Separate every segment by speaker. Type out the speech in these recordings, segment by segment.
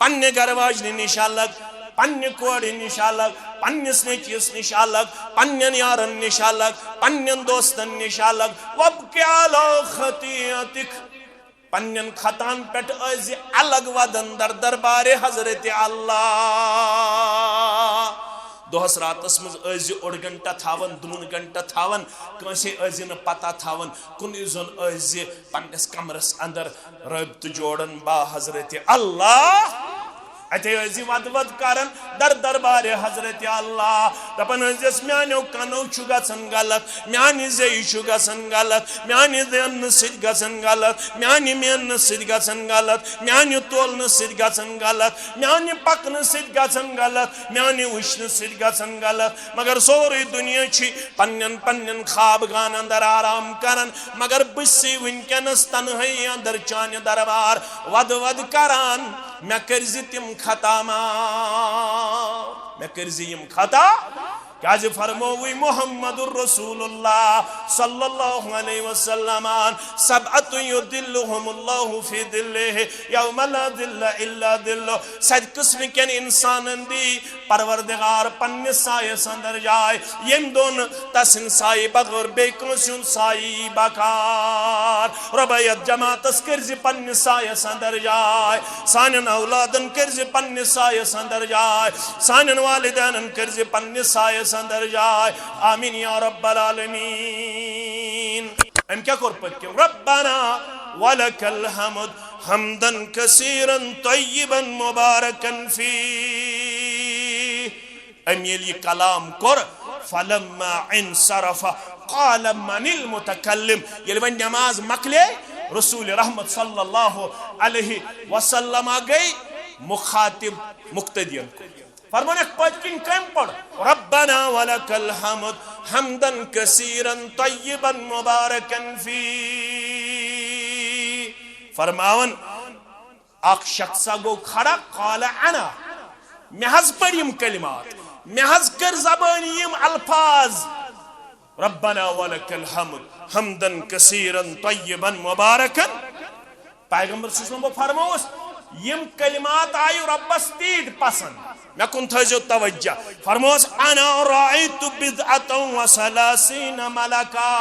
Speaker 1: पन्ने गरवाजनी निश अलग, पन्ने कोड़ी निश अलग, पन्निस नेचिस निश अलग, पन्नन यारन निश अलग, पन्नन दोस्तन निश अलग। वब्की अला खतियतिक, पन्नन खतान पेट अज़ अलग वदन दर दरबारे हजरत अल्लाह। दोहस रातस मज अज़ ओड़ घंटा थावन, दून घंटा थावन, कंसे अज़ न पता थावन, कुन जोन अज़ पन्नस कमरस अंदर रब्त जोड़न बा हजरत अल्लाह। अते अज़ वद वद करन दर दरबारे हजरत अल्लाह। दपन अज़ म्यानो कनो छु गसन गलत, म्यानि ज़ेई छु गसन गलत, म्यानि देन सिद गसन गलत, म्यानि मेन सिद गसन गलत, म्यानि तोलन सिद गसन गलत, म्यानि पकन सिद गसन गलत, म्यानि उष्ण सिद गसन गलत। मगर सोरी दुनिया छी पन्नन पन्नन ख्वाब गान अंदर आराम करन, मगर बिस्सी विनकनस तन्हई अंदर चान दरबार वद वद करान। मैं कर्ज तिम खतामा, मैं कर्ज यम खता क्या फरमोवी मुहम्मदुर रसूलुल्लाह सल्लल्लाहु अलैहि वसल्लम सबअतु युदिल्लुहुमुल्लाहु फी दिल्लिहि यौम ला दिल्ला इल्ला दिल्लुह। सद किस्म के इंसानन दी परवरदिगार पन्ने साये अंदर जाए, यम दोन तसिन साये बगैर बेकोसुन साये बकार। रबयत जमातस कर्ज पन्ने साये अंदर जाए, सानन औलादन कर्ज पन्ने साये अंदर जाए, सानन वालिदैन कर्ज पन्ने साये अंदर जाए। आमीन या रब्बल आलमीन। हम क्या कर पक्के रब्बना वलकल हम्द हमदन कसीरन तय्यिबन मुबारकन फी। हम ये कलाम कर फलम्मा इनसरफा क़ाल मनिल मुतकल्लिम। ये वन नमाज मकले रसूल रहमत सल्लल्लाहु अलैहि वसल्लम गई मुखातिब मुक्तदियन को फरमान पचकिन कम पढ़ रब्बना वलकल हम्द हमदन कसीरन तय्यिबन मुबारकन फी। फरमावन अख शख्सा गो खड़ा काल अना महज पढ़िम कलिमात, महज कर ज़बानी यम अल्फाज रब्बना वलकल हम्द हमदन कसीरन तय्यिबन मुबारकन। पैगंबर सल्लल्लाहु अलैहि वसल्लम फरमाओस यम कलिमात आयु रब्बस तीद पसंद, मैं कुन थजो तवज्जा। फरमोस अना राइतु बिदअतन व सलासीन मलका।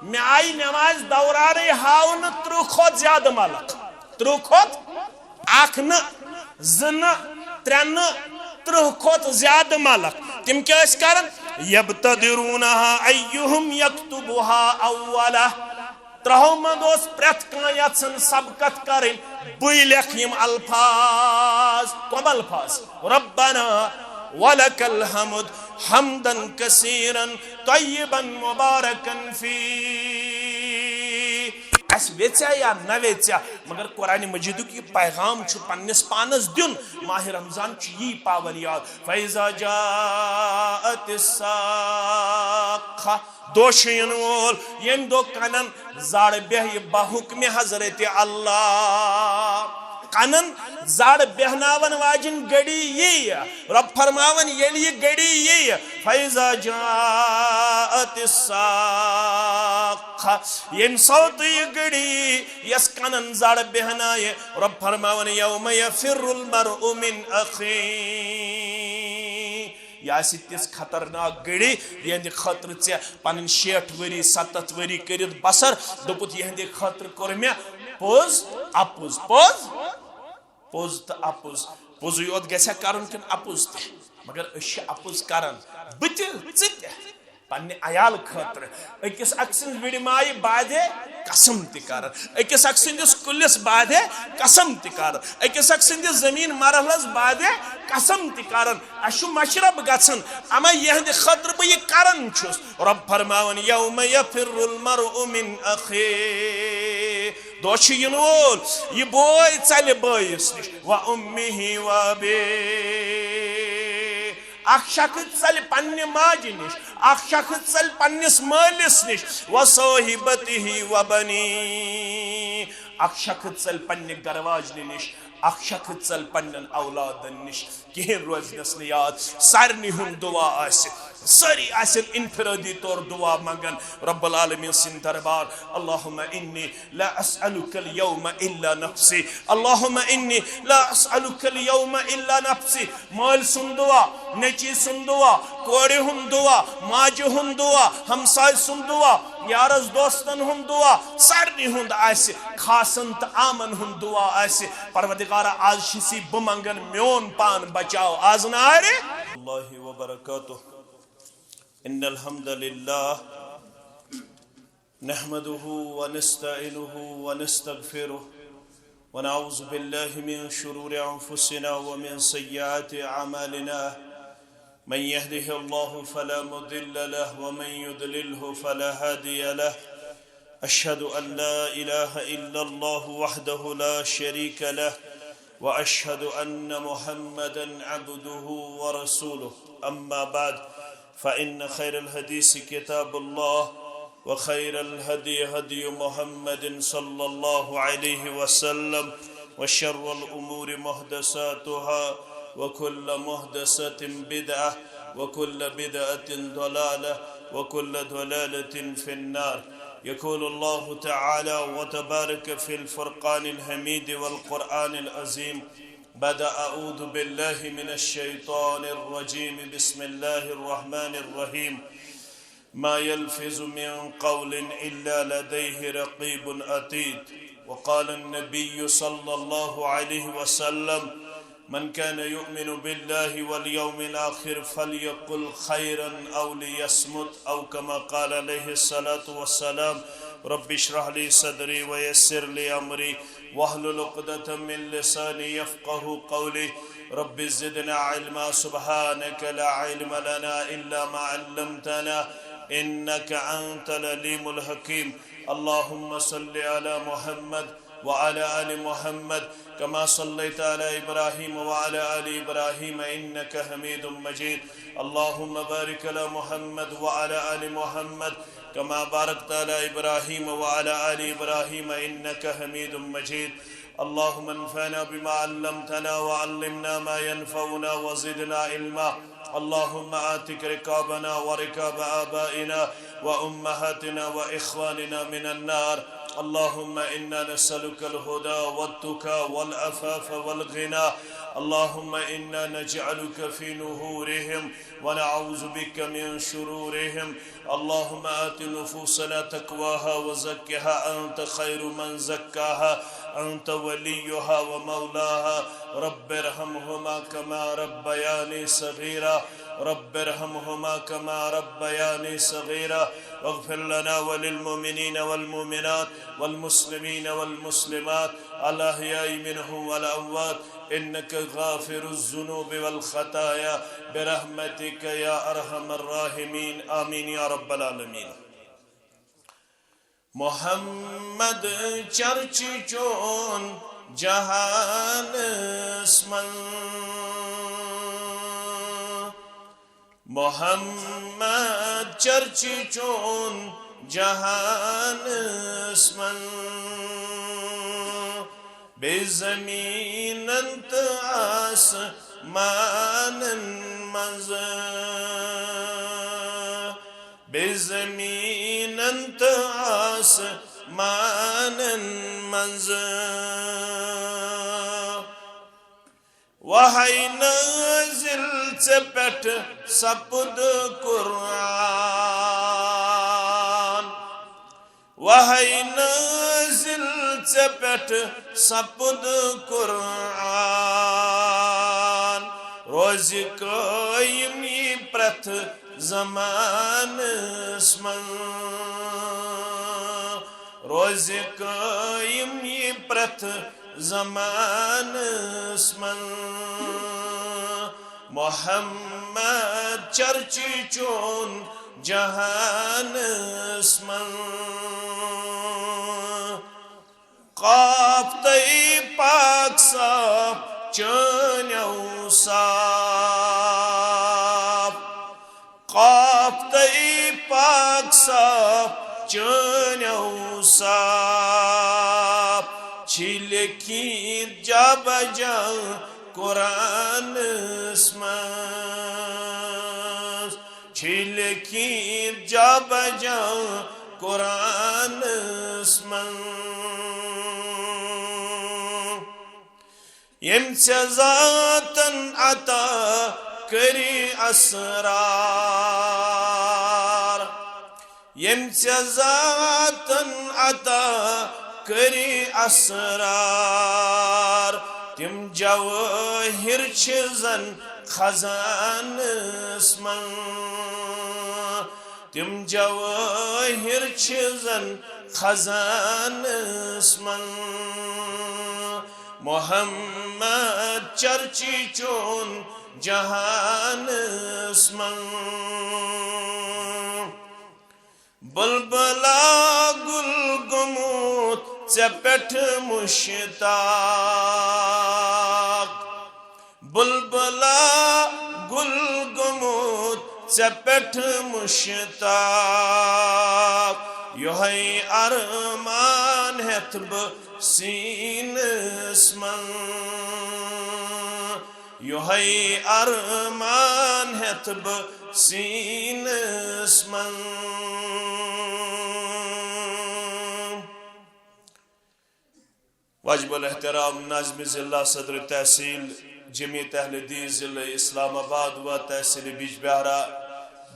Speaker 1: मैं आई नमाज दौरारे हाउन त्रुखोत ज्यादा मलक, त्रुखोत आखन जन त्रेन त्रुखोत ज्यादा मलक। तिम क्या इस कारण यब्तदिरूनहा अय्युहुम यक्तुबुहा अव्वला। त्रहो मंदोस प्रत कायसन सबकत करें बुई लेख यम अल्फाज। कम अल्फाज रब्बना वलकल हम्द हमदन कसीरन तय्यिबन मुबारकन फी। अस वेचा या न वेचा मगर कुरान मजीद की पैगाम छु पन्निस पानस दिन माह रमजान छु यी पावन याद। फैजा जाअतिस साखा दोषयन वोल यम दो कनन जाड़ बेह बहुक्म हजरत अल्लाह। कनन जाड़ बेहनावन वाजिन गड़ी ये रब फरमावन ये गड़ी ये फैजा जाअतिस साखा यम सौत ये गड़ी यस कनन जाड़ बेहनाए रब फरमावन यौम यफिरुल मरउ मिन अखी। तिस खतरनाक गड़ी यहंद खतर ऐ पन 60 वरी 70 वरी कर बसर दोपुत यहंद खतर कोर मे पोज अपुज पोज पोज तो अपुज पोज योत गसा करन किन अपुज त मगर अश अपुज करन बत पन्ने अयाल खतर अकिस अक्सिन विड़ माय बादे कसम त कर अकिस अक्सिंदिस कुलिस बादे कसम त कर अकिस अक्सिंदिस जमीन मरहलस बादे कसम त कर अशु मशरब गसन अमा यहद खतर ब ये करन छुस। रब फरमावन यौम यफिरुल मरउ मिन अखी। दोष यनोल ये बोय चल बोयस निश व उम्मिही व बे। अख शख्स चल पन्ने माज निश, अख शख्स चल पन्निस मालिस निश व साहिबतिही व बनी। अख शख्स चल पन्ने गरवाजन निश, अख शख्स चल पन्नन औलादन निश। कहें रोजनस याद सारनी हुन दुआ आस सारी आसन इनफिरादी तौर दुआ मंगन रब्बुल आलमीन सिन दरबार अल्लाहुम्मा इन्नी ला अस्अलुकल यौम इल्ला नफ्सी अल्लाहुम्मा इन्नी ला अस्अलुकल यौम इल्ला नफ्सी माल सुन दुआ नेची सुन दुआ कोड़े हुन दुआ माज हुन दुआ हमसाय सुन दुआ यारस दोस्तन हुन दुआ सारनी हुन आसे खासन त आमन हुन दुआ आसे परवरदिगार आज शिसी बमंगन म्योन पान बचाओ आज ना रे अल्लाह व बरकातुहू इन्नल हम्दुलिल्लाह नहमदुहु व नस्तईनुहु व नस्तगफिरुहु व नऊज़ु बिल्लाहि मिन शुरूरि अंफुसिना व मिन सय्यिआति अमालिना मन यहदिहिल्लाहु फला मुदिल्ल लहु व मन युद्लिलहु फला हादिय लहु अशहदु अन ला इलाहा इल्लल्लाहु वहदहु ला शरीका लहु व अशहदु अन्न मुहम्मदन अब्दुहु व रसूलुहु अम्मा बाद फ़इन खैरुल हदीस किताबुल्लाह व खैरुल हदी हदी मुहम्मदिन सल्लल्लाहु अलैहि वसल्लम व शर्रुल उमूरि मुहदसातुहा व कुल्लु मुहदसतिन बिदअह व कुल्लु बिदअतिन दलालह व कुल्लु दलालतिन फिन्नार यक़ूलुल्लाहु तआला व तबारक फ़िल फ़ुरक़ानिल हमीद वल क़ुरआनिल अज़ीम बाद अऊज़ु बिल्लाहि मिनश शैतानिर रजीम बिस्मिल्लाहिर रहमानिर रहीम मा यल्फ़िज़ु मिन क़ौलिन इल्ला लदैहि रक़ीबुन अतीद व क़ाल अन्नबिय्यु सल्लल्लाहु अलैहि वसल्लम मन कान युमिनु बिल्लाहि वल यौमिल आखिर फ़लयक़ुल खैरन औ लियस्मुत औ कमा क़ाल अलैहि सलातु वस्सलाम रब्बि इश्रह ली सदरी व यस्सिर ली अमरी वहलुल उक़दतम मिन लिसानी यफ़क़हू क़ौली रब्बि ज़िदना इल्मा सुब्हानक ला इल्म लना इल्ला मा अल्लमतना इन्नका अंतल अलीमुल हकीम अल्लाहुम्मा सल्लि अला मुहम्मद व अला आलि मुहम्मद कमा सल्लैता अला इब्राहीम व अला आलि इब्राहीम इन्नका हमीदुम मजीद अल्लाहुम्मा बारिक अला मुहम्मद व अला आलि मुहम्मद कमा बारकता अला इब्राहीम व अला आलि इब्राहीम इन्नका हमीदुम मजीद अल्लाहुम्मा अन्फ़अना बिमा अल्लमतना व अल्लिमना मा यनफ़उना व ज़िदना इल्मा अल्लाहुम्मा आतिक रिकाबना व रिकाब आबाइना व उम्महातिना व इख़वानिना मिनन नार अल्लाहुम्मा इन्ना नस्अलुकल हुदा वत्तुका वल अफ़ाफ़ वल गिना अल्लाहुम्मा इन्ना नजअलुका फ़ी नुहूरिहिम व नऊज़ु बिका मिन शुरूरिहिम अल्लाहुम्मा आति नुफूसना तक़वाहा व ज़क्किहा अंत खैरु मन ज़क्काहा अंत वलियुहा व मौलाहा रब्बिरहमहुमा कमा रब्बयानी सगीरा रब्बिरहमहुमा कमा रब्बयानी सगीरा वग़फ़िर लना व लिलमुमिनीन वल मुमिनात वल मुस्लिमीन वल मुस्लिमात अल अहयाई मिनहुम वल अमवात इन्नका गाफ़िरुज़ ज़ुनूबि वल ख़ताया बिरहमतिका या अरहमर राहिमीन आमीन या रब्बल आलमीन मोहम्मद चर्च चोन जहान स्मन मोहम्मद चर्च चोन जहान स्मन बेज़मीनंत आसमानन मज़ बेज़मीनंत आसमानन मज़ वहै नाज़िल से पेट सपुद कुरान वहै नाज़िल से पेट सपुद कुरान रोज़ क़ायमी प्रथ ज़मान स्मन रोज़ क़ायमी प्रथ ज़मान स्मन मोहम्मद चर्च चोन जहान स्मन क़ाफ तई पाक साफ चन्यौ साफ क़ाफ तई पाक साफ चन्यौ साफ छिलकी जब जा कुरान स्मस लकीर जा बजा कुरान मन यम जातन अता करी असरार यम जातन अता करी असरार तिम जवाहिर छन खजानस मन तिम जवाहिर छन खजानस मन मोहम्मद चर्ची चोन जहानस मन बुलबुला गुल गुमूत चपेट मुश्ताक बुलबुला गुल गुमूत चपेट मुश्ताक योहै अरमान हेतब सीनस मन योहै अरमान हेतब सीनस मन वाजिबुल एहतराम नाज़िम ज़िला सदर तहसील जमीयत अहले दीन ज़िला इस्लामाबाद व तहसील बिजबिहारा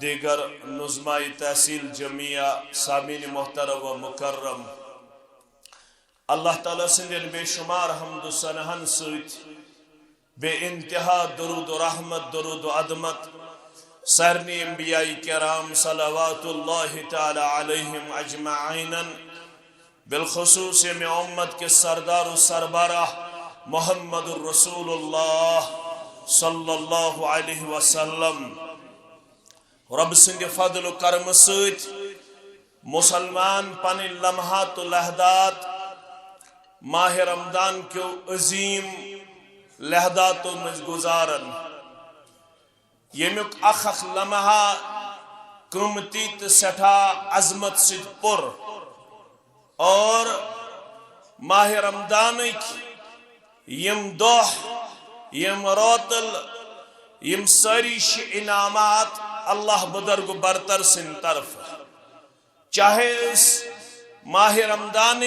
Speaker 1: दीगर नुज़माई तहसील जमिया सामीन मोहतरम व मुकर्रम अल्लाह ताला सिंदन बेशुमार हम्दु सनहन सत बे इंतहा दरूद रहमत दरूद अदमत सरनी अंबियाई किराम सलवातुल्लाहि तआला अलैहिम अजमाइन बिलखुसूस में उम्मत के सरदार सरबराह मोहम्मदुर रसूलुल्लाह सल्लल्लाहु अलैहि वसल्लम रब सिंह फजल करम सत मुसलमान पन लम्हात लहदात माह रमदान के अजीम लहदातों में गुजारन यमुक अख लम्हा कीमती तो सठा अजमत सिद पुर और माह रमदान यम दोह यम रोतल यम सारी इनामात अल्लाह बुजुर्ग बरतर सिन तरफ चाहे इस माह रमदान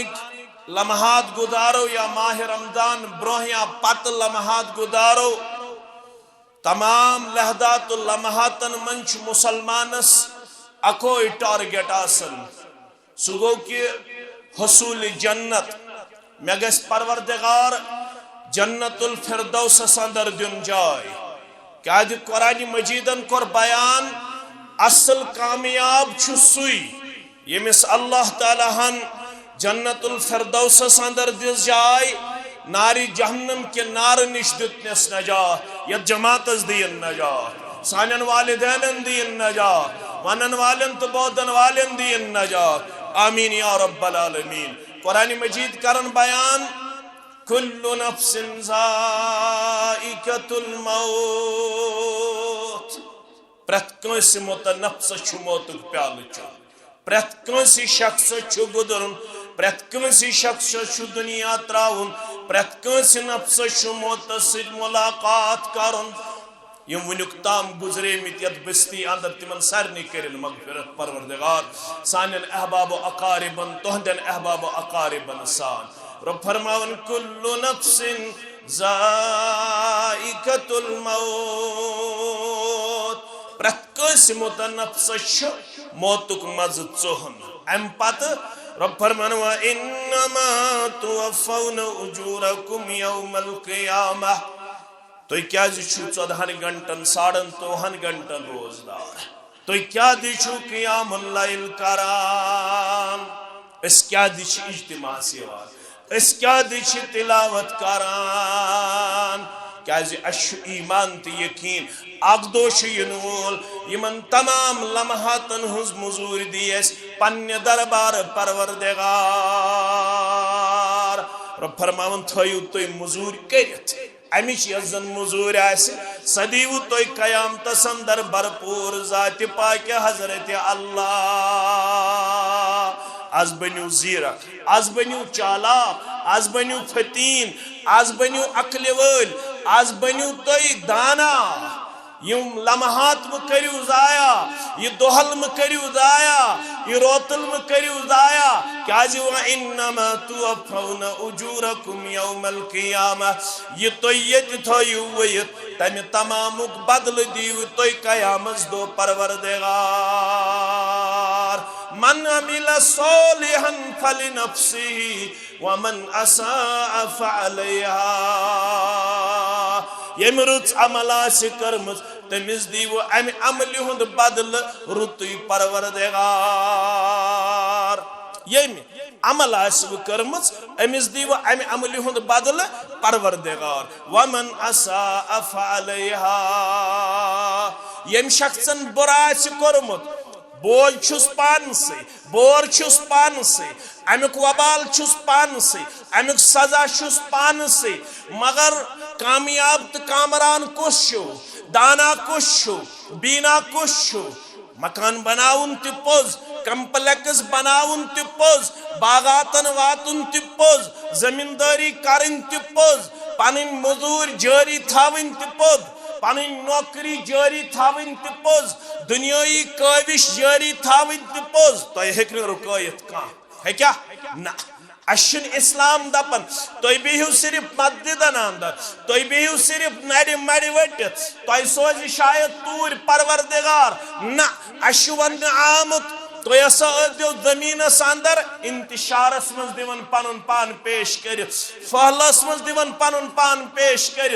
Speaker 1: लम्हात गुजारो या माह रमदान ब्रोह या पत लम्हात गुजारो तमाम लहदात लम्हातन मंच मुसलमानस अकोई टारगेट आसन सुगो के हसूल जन्नत मे गस परवरदिगार जन्नतुल फिरदौस अंदर दिन जाय क्या कुरान मजीदन कोर बयान असल कामयाब सुई यमिस अल्लाह ताला हन जन्नतुल फिरदौस अंदर दिस जाय नारी जहन्नम के नार निश दितनस नजात या जमातस दियन नजात सानन वालिदैन दियन नजात वनन वालन तो बोदन वालन दियन नजात आमीन या रब्बल आलमीन कुरान मजीद करन बयान कुल्लु नफ्सिन ज़ाइक़तुल मौत प्रत कंस मोत नफ्स छु मौतुक प्याल छु प्रत कंस शख्स छु गुदरुन प्रत कंस शख्स छु दुनिया त्राउन प्रत कंस नफ्स छु मौत सिद मुलाकात करन यम वनुक ताम गुजरे मित यत बस्ती अंदर तिमन सरनी करिन मगफिरत परवरदिगार सानन अहबाब अकारिबन तोहदन अहबाब अकारिबन सान रब फरमावन कुल्लु नफ्सिन ज़ाइक़तुल मौत प्रकस मोत नफ्स मौतुक मज चोहन अम पत रब फरमान व इन्नमा तुवफ़ौन उजूरकुम यौमल क़ियामह तो क्या दिशु 14 घंटन 3.5 घंटन रोजदार तो क्या दिशु क़ियामुल लैल करान इस क्या दिश इज्तिमा सेवा इस क्या दिश तिलावत करान क्या अशु ईमान तो यकीन अगदोश यनूल यमन तमाम लम्हातन हुज मजूर दियस पन्ने दरबार परवरदिगार रब फरमावन थयु तो मजूर करित अमिश यजन मजूर सदीव तो कयामत अंदर भरपूर जात पाक हजरत अल्लाह आज बनियो जीरा आज बनियो चाला आज बनियो फतीन आज बनियो अकल वल आज बनियो तो दाना यम लम्हात म करियो जाया, ये दोहल म करियो जाया, ये रोतल म करियो जाया। क्या जी व इन्नमा तुवफ़ौना उजूरकुम यौमल क़ियामह, ये तो ये थोयु वयत तमे तमामुक बदल दियो तो क़यामत दो परवरदिगार। मन अमिला सोलिहन फलिनफ्सिही व मन असाअ फ़अलैहा। यम रुच अमल आसि कर्मज तमिस दीव अमि अमलि हुंद बदल रुतुय परवरदिगार। यम अमल आसि कर्मज अमिस दीव अमि अमलि हुंद बदल परवरदिगार। वमन असाअ फ़अलैहा। यम शख्सन बुरा आसि कोरमुत बोझ छुस पानसे, बोर छुस पानसे, अमुक वबाल छुस पानसे, अमुक सजा छुस पानसे। मगर कामयाब तो कामरान कुछ छो, दाना कुछ छो, बीना कुछ छो। मकान बनाउन ति पोज, कम्प्लेक्स बनाउन ति पोज, बागातन वातुन ति पोज, जमींदारी करन ति पोज, पनिन मजूर जारी थावन ति पोज, पनी नौकरी जारी थावन ति पोज, दुनियाई काविश जारी थावन ति पोज। तो हेक रुकायत कह है क्या ना। अशन इस्लाम दपन तो बिहु सिर्फ मस्जिदन अंदर, तो बिहु सिर्फ नरि मरि वटित, तो सोज शायद तूर परवरदिगार ना। अशु वन आमुत तो यसा दो जमीनस अंदर इंतशारस मज दिवन पनुन पान पेश कर, फहलस मज दिवन पनुन पान पेश कर,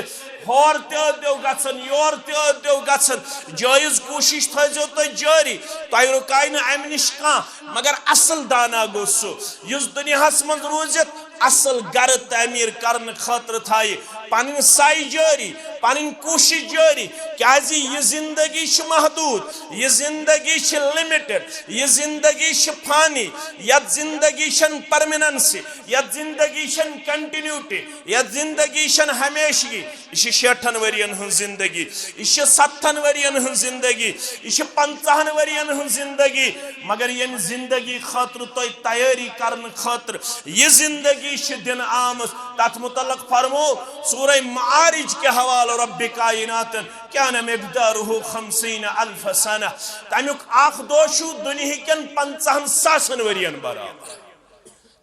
Speaker 1: होर त्यो गसन योर त्यो गसन। जायज कोशिश थो तो जारी, तह रुकाय न अमि निश कह। मगर असल दाना गो सह युस दुनियास मज रूजित असल गर तमीर करने खतर थाय पन साई जारी, पन कोशिश जारी। क्या यह जिंदगी महदूद, यह जिंदगी लिमिटेड, यह जिंदगी फानी, यह जिंदगी परमानेंसी, यह जिंदगी कंटिन्यूटी, यह जिंदगी हमेशगी। यह 60 वरियन हूं जिंदगी, यह 70 वरियन हूं जिंदगी, यह 50 वरियन हूं जिंदगी। मगर यम जिंदगी खतर तो तैयारी करने खतर यह जिंदगी दिन आमस तथ मुतलक फरमो सूरह मारिज के हवाले रब्बि कायनातन क्या न मिक़दारुहु 50 अल्फ सना। तमुक आख दोशु दुनिया 50,000 वरियन बराबर,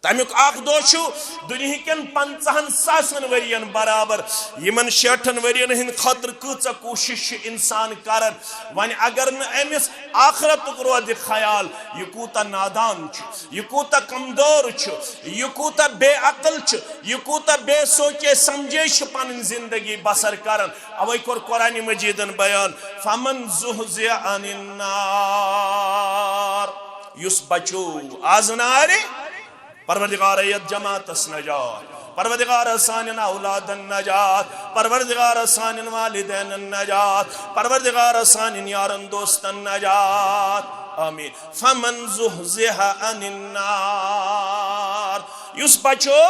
Speaker 1: तमुक आख दोशु दुनिया 50,000 वरियन बराबर। यमन 60 वरियन हिंद खतर कूचा कोशिश इंसान करन। वन अगर न अमिस आखरत रोद ख्याल, यह कूता नादान, यह कूता कमजोर, यह कूता बेअकल, यह कूता बेसोचे समझे पन जिंदगी बसर करन। अवै कोर कुरान मजीदन बयान फमन ज़ुहज़िया अनिन नार, युस बचो आज नारे परवरदिगार यत जमातस नजात, परवरदिगार सानिन औलादन नजात, परवरदिगार सानिन वालिदैन नजात, परवरदिगार सानिन यारन दोस्तन नजात। आमीन। फमन ज़ुहज़िहा अनिन नार, युस बचो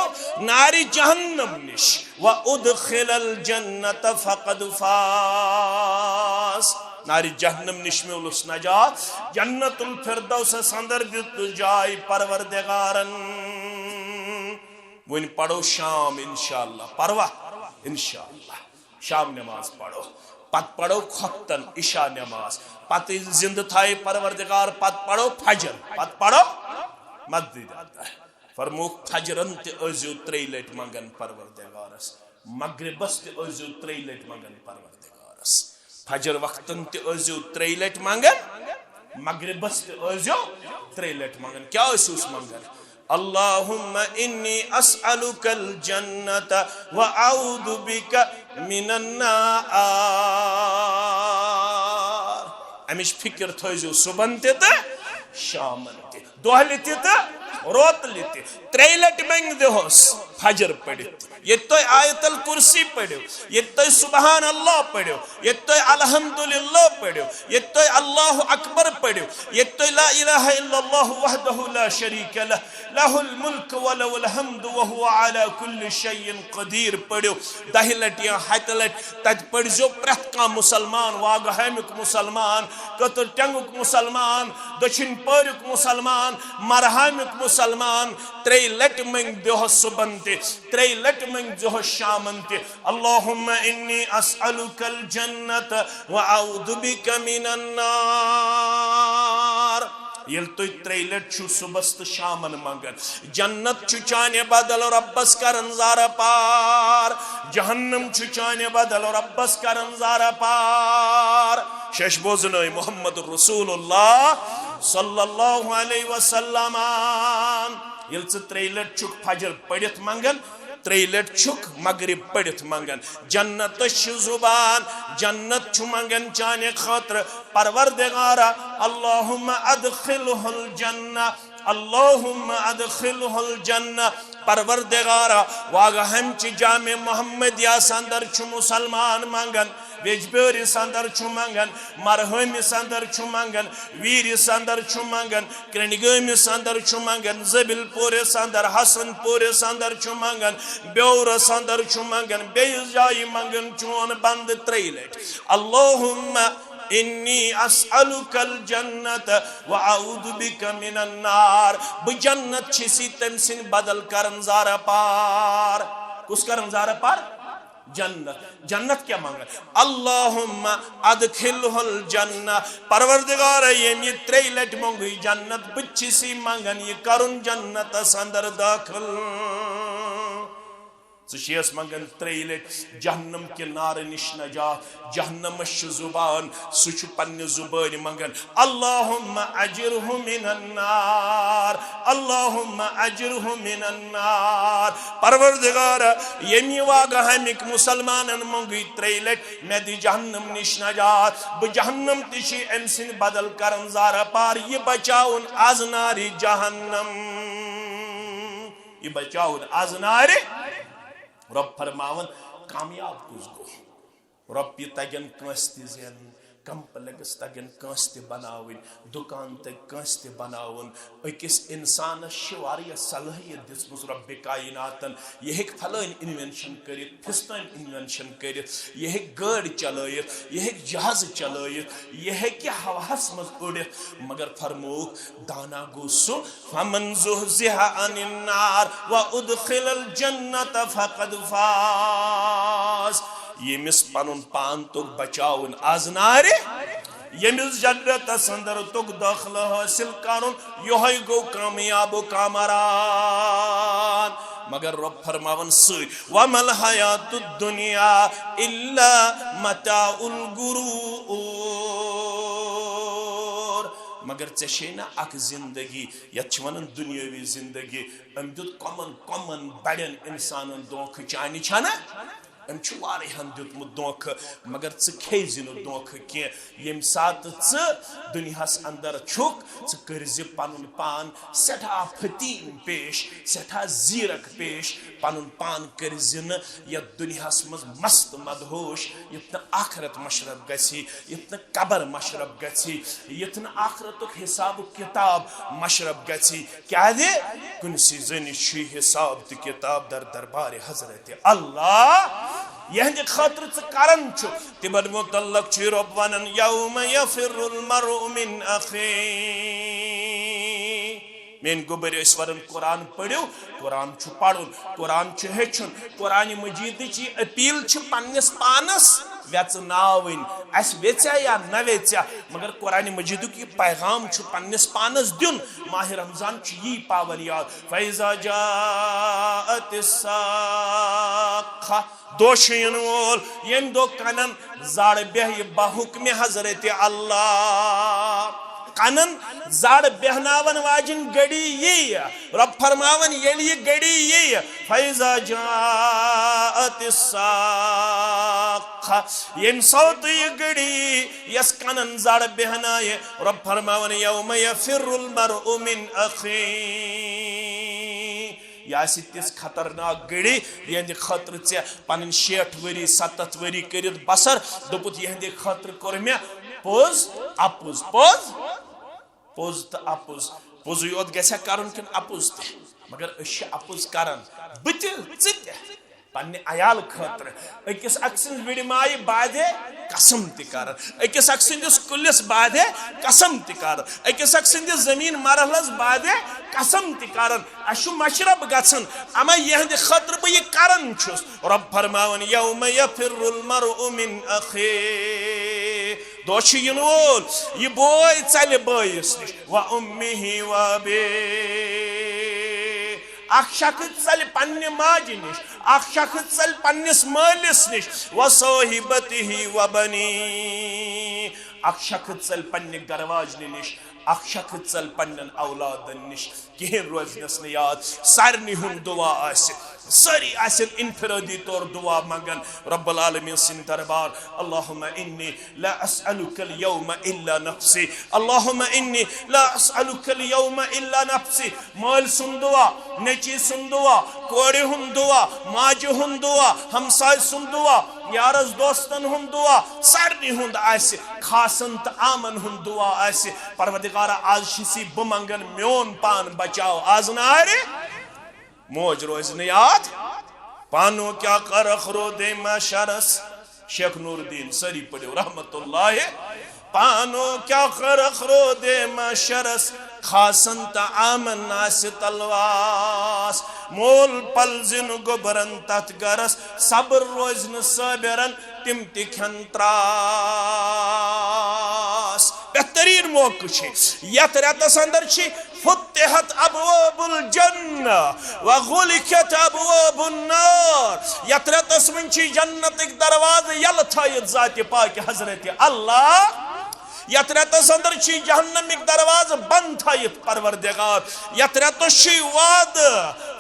Speaker 1: नारी जहन्नम निश व उदखिलल जन्नत फ़क़द फ़ाज़। नारी जहन्नम निश में उलुस नजात, जन्नतुल फिरदौस अंदर दित जाय परवरदिगारन। वन पढ़ो शाम इंशाअल्लाह, परवा इंशाअल्लाह शाम नमाज पढ़ो, पत पढ़ो खतन इशा नमाज, पत जिंद थाय परवरदिगार, पत पढ़ो फजर, पत पढ़ो मस्जिद फरमो फजरन ते अज़ो 3 लट मंगन परवरदिगारस, मगरिबस ते अज़ो 3 लट मंगन परवरदिगारस, फजर वक्तन ते अज़ो 3 लट मंगन, मगरिबस ते अज़ो 3 लट मंगन। क्या उस मंगन? अल्लाहुम्मा इन्नी अस्अलुकल जन्नत व अऊदु बिका मिनन नार। अमिश फिक्र थो सुबह ते शामन ते दोहल ते रोतल ते 3 लट मंग दोस फजर पढ़ित, ये तो आयतल कुर्सी पढ़ो, ये तो सुबहान अल्लाह पढ़ो, ये तो अल्हम्दुलिल्लाह पढ़ो, ये तो अल्लाहु अकबर पढ़ो, ये तो ला इलाहा इल्लल्लाह वहदहु ला शरीक लह लहुल मुल्क व लहुल हम्द व हुवा अला कुल्लि शैइन क़दीर पढ़ो। 10 लट या 7 लट तत पढ़ो प्रत का मुसलमान, वागहमुक मुसलमान, कतर टंगुक मुसलमान, दक्षिण पौरुक मुसलमान, मरहमुक मुसलमान 3 लट मंग दोह सुबह ते ते त्रे लट मंगो शामन ते अल्लाहुम्मा इन्नी अस्अलुकल जन्नत व अऊदु बिका मिनन नार येल तुई त्रे लट छु सुबह तो शामन मंगन जन्नत छु चाने बदल रब्बस करन ज़ारा पार जहन्नम छु चाने बदल रब्बस करन ज़ारा पार शेष बोजनोय मोहम्मद रसूलुल्लाह सल्लल्लाहु अलैहि वसल्लम येल त्रे लट छु फजर पढ़ित मंगन त्रे लट छुक मगरिब पढ़ित मंगन जन्नत जुबान जन्नत छु मंगन चाने खातर परवरदिगारा अल्लाहुम्मा अदखिलहुल जन्नह अल्लाहुम्मा अदखिलहुल जन्नह परवरदिगारा वाग हम च जामे मोहम्मदिया संदर छु मुसलमान मंगन वेजबेर संदर छु मंगन मरहम संदर छु मंगन वीर संदर छु मंगन क्रणगम संदर छु मंगन जबिलपुर संदर हसनपुर संदर छु मंगन ब्योर संदर छु मंगन बेजाई मंगन चोन बंद त्रेलट अल्लाहुम्मा इन्नी अस्अलुकल जन्नत व अऊदु बिका मिनन नार ब जन्नत छिसी तमसिन बदल करन ज़ारा पार कुस करन ज़ारा पार जन्नत जन्नत क्या मांगा अल्लाहुम्मा अदखिलहुल जन्नह परवरदिगार ये त्रे लट मंगुई जन्नत बच्ची मंगन ये करुन जन्नत संदर दाखिल सुशियस मंगन त्रे लट जहन्नम के नार निश नजात जहन्नम जुबान सुच पन्ने जुबान मंगन अल्लाहुम्मा अजिरहु मिनन नार अल्लाहुम्मा अजिरहु मिनन नार परवरदिगार यमी वागा हमिक मुसलमानन मंगुई त्रे लट मे दि जहन्नम निश नजात ब जहन्नम तिशी एमसिन बदल करन ज़ारा पार ये बचाउन आज नारी जहन्नम ये बचाउन आज नारी रब फरमावन कामयाब कुछ गो रब ये तगन कंस्ति ज़ेन कंप्लेक्स तगन कंस्ति बनावन दुकान तक कंस्ति बनावन अकिस इंसान शिवारिया सलाहियत दिसमुस रब कायनातन यह फलान इन्वेंशन करित फिस्तान इन्वेंशन करित यह गाड़ी चलायित यह जहाज चलायित यह कि हवास मज उड़ित मगर फरमोक दाना गो सु फमन ज़ुहज़िहा अनिन नार व उदखिलल जन्नत फक़द फाज़ यमिस पनुन पान तुक बचाउन आज नारे यमिस जन्नत अंदर तुक दाखिल हासिल करुन यही गो कामयाब कामरान मगर रब फरमावन सई वमल हयातुद दुनिया इल्ला मताउल गुरूर मगर चेना अक जिंदगी यन दुनियावी जिंदगी अम दुत कमन बड़न इंसानन दोख चानि छना अम दुतमुत दोख मगर खेज दोख की यम सात दुनियास अंदर छुक कर पन पान सठा फतीन पेश सठा जीरक पेश पन पान कर दुनियास मज मस्त मदहोश युत आखरत मशरफ गसी युत कबर मशरफ गसी युत आखरत हिसाब किताब मशरफ गसी क्या कुनसी जन हिसाब तो किताब दर दरबार हजरत अल्लाह यहंद खातर करन तिमन मुतल्लक रब वनन यौम यफिरुल मरउ मिन अखी मेन गुबर वरन कुरान पढ़ो कुरान पढ़ुन कुरान हेचुन कुरान मजीद की अपील पन्नस पानस वेच नावन अस वेचा या न वेचा मगर कुरान मजीद की पैगाम पन्नस पानस दिन माह रमजान यी पावन याद फैजा जाअतिस साखा दोषयन वोल यम दो कनन जाड़ बेह बहुक्म हजरत अल्लाह कनन जाड़ बेहनावन वाजिन गड़ी ये रब फरमावन ये गड़ी ये फैजा जाअतिस साखा यम सौत ये गड़ी यस कनन जाड़ बेहनाए रब फरमावन यौम यफिरुल मरउ मिन अखी यासी तिस खतरनाक गड़ी यहंद खतर ऐ पन 60 वरी 70 वरी कर बसर दोपुत यहंद खतर कोर मे पोज अपुज पोज पोज तो अपुज पोज योत गसा करन किन अपुज मगर अश अपुज करन बत पन्ने अयाल खतर अकिस अक्सिन विड़ माय बाधे कसम तिकार अकिस अक्सिंदिस कुलिस बाधे कसम तिकार अकिस अक्सिंदिस जमीन मरहलस बाधे कसम तिकार अशु मशरब गसन अमा यहद खतर ब ये करन छुस रब फरमावन यौम यफिरुल मरउ मिन अखी दोश यनवोल ये बोय चल बयस निश व उम्मिही व अबी अख शख्स चल पन्ने माजि निश अख शख्स चल पन्निस मालिस निश व साहिबतिही व बनी अख शख्स चल पन्ने गरवाजने निश अख शख्स चल पन्नन औलादन निश कहें रोजनस न याद सारनी हुन दुआ आसिन सारी आसिन इनफरादी तौर दुआ मंगन रब्बुल आलमीन सिन दरबार अल्लाहुम्मा इन्नी ला अस्अलुकल यौमा इल्ला नफ्सी अल्लाहुम्मा इन्नी ला अस्अलुकल यौमा इल्ला नफ्सी माल सुन दुआ नेची सुन दुआ कोड़े हुन दुआ माज हुन दुआ हमसाय सुन दुआ यारस दोस्तन हुन दुआ सारनी हुन आसि खासन त आमन हुन दुआ आसि परवरदिगार आज शिसी बमंगन म्योन पान बचाओ आज नारे मोज रोज न याद पानो क्या कर अखरो दे मशरस शेख नूरुद्दीन सरी पढ़ो रहमतुल्लाह पानो क्या कर अखरो दे मशरस खासन त आमन नास तलवास मोल पल जिन गोबरन तथ गरस सब्र रोज न सबरन तिम तिखन त्रास बेहतरीन मौका यथ रेतस अंदर फुत्तिहत अबवाबुल जन्ना व गुलिकत अबवाबुन नार यथ रेतस मन जन्नत दरवाजे यल थयत जात पाक हजरत अल्लाह यथ रेतस अंदर जहन्नमिक दरवाज बंद थयत परवरदिगार यथ रेतस वाद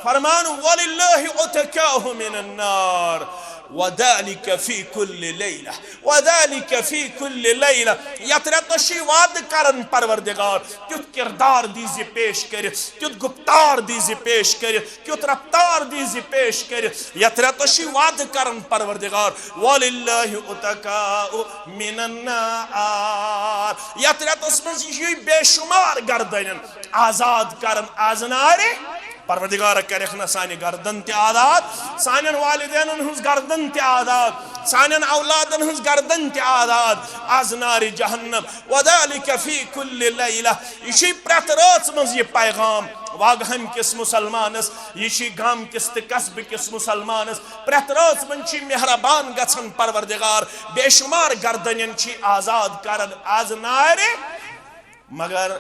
Speaker 1: फरमान वलिल्लाहि उतकाहु मिनन नार वदालिक फी कुल्लि लैला वदालिक फी कुल्लि लैला यथ रेतस वाद करन परवरदिगार त्युत किरदार दीजि पेश कर त्युत गुप्तार दीजि पेश कर त्युत रफ्तार दीजि पेश कर यथ रेतस वाद करन परवरदिगार वलिल्लाहि उतकाउ मिनन नार यथ रेतस मज यह बेशुमार गर्दन आजाद करन आजनारे परवरदिगार करख न सानि गर्दन ते आजाद सानन वालिदैन हुज गर्दन ते आजाद सानन औलादन हुज गर्दन ते आजाद आज नारि जहन्नम वदालिक फी कुल्लि लैला यह प्रत रात मज यह पैगाम वागहम किस मुसलमानस यह गाम किस त कस्ब किस मुसलमानस प्रत रात मन मेहरबान गछन परवरदिगार बेशुमार गर्दन आजाद करन आज नारि मगर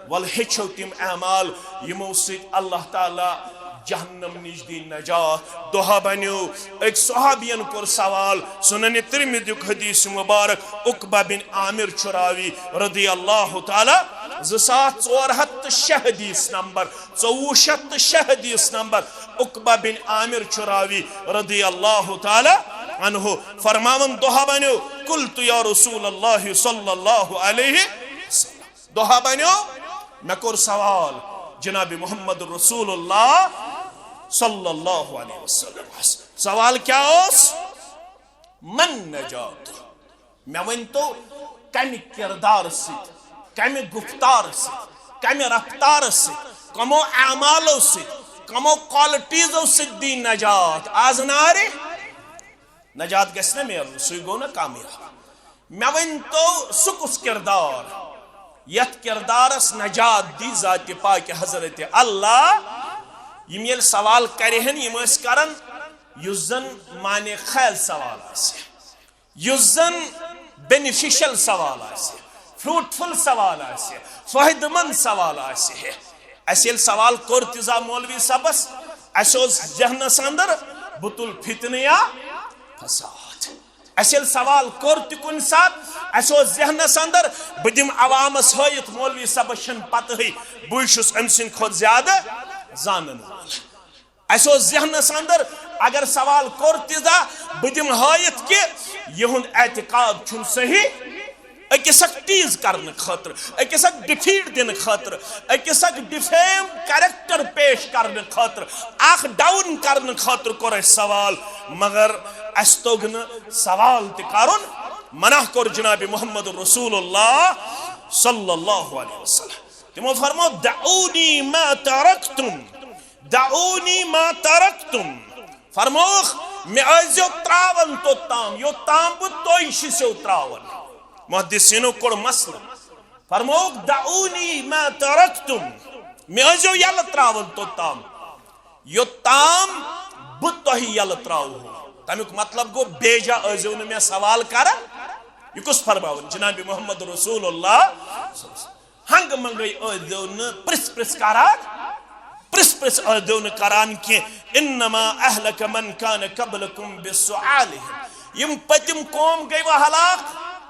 Speaker 1: वल हेचो तिम अमाल यमो सित अल्लाह ताला जहन्नम निश दी नजात दोहा बनो एक सहाबियन कोर सवाल सुनन तिरमिज़ी हदीस मुबारक उकबा बिन आमिर चुरावी रदी अल्लाह ताला 2406 हदीस नंबर 2406 हदीस नंबर उकबा बिन आमिर चुरावी रदी अल्लाह ताला अन्हु फरमावन दोहा बनो कुल्तु या रसूल अल्लाह सल्लल्लाहु अलैहि दोहा बनो मैं कोर सवाल जनाब मोहम्मद रसूलुल्लाह सल्लल्लाहु अलैहि वसल्लम सवाल क्या उस मन नजात मैं वन तो कम किरदार से कम गुफ्तार से कम रफ्तार से कमो अमालों से कमो क्वालिटीजों से दी नजात आज नारे नजात गसने में सु गो न कामयाब मैं वन तो सुकुस किरदार यथ किरदारस नजात दी जात पाक हजरत अल्लाह यम ये सवाल करहन यम करन युस जन माने खैल सवाल युस जन बेनिफिशियल सवाल फ्रूटफुल सवाल फायदेमंद सवाल अस सवाल कोर तिजा मौलवी सबस अस जहनस अंदर बुतुल फितनिया फसाद अस सवाल कोर तुन सात अस जहनस अंदर बदिम अवामस हयत मौलवी सबस पत बहुत अम सद खुद ज्यादा जानन वाल अस जहनस अंदर अगर सवाल कोर तिजा बदिम हयत कि यहुंद एतकाद छुन सही अकिस टीज करने खतर अकिस डिफीट दिन खतर अकिस डिफेम कैरेक्टर पेश करने खतर अख डाउन करने खतर कोर सवाल मगर अस तोग न सवाल तुन मना कोर जनाब मोहम्मद रसूलुल्लाह सल्लल्लाहु अलैहि वसल्लम तिमो फरमो दऊनी मा तरक्तुम फरमो मे आजो त्रावन तोताम योताम बु तोइशिसो त्रावन मुहद्दिसीनो कोड मसल फरमोक दाऊनी मा तरक्तुम मे आजो यल त्रावन तोताम योताम बु तोहि यल त्राव तमिक मतलब गो बेजा आजो न मे सवाल कर यह कुछ फरमावन जनाब मोहम्मद रसूलुल्लाह हंग मंगई आजो न प्रिस आदो न करान कि इन्नमा अहलक मन कान कबलकुम बिसुआलिहिम यम पतिम कौम गई वह हलाक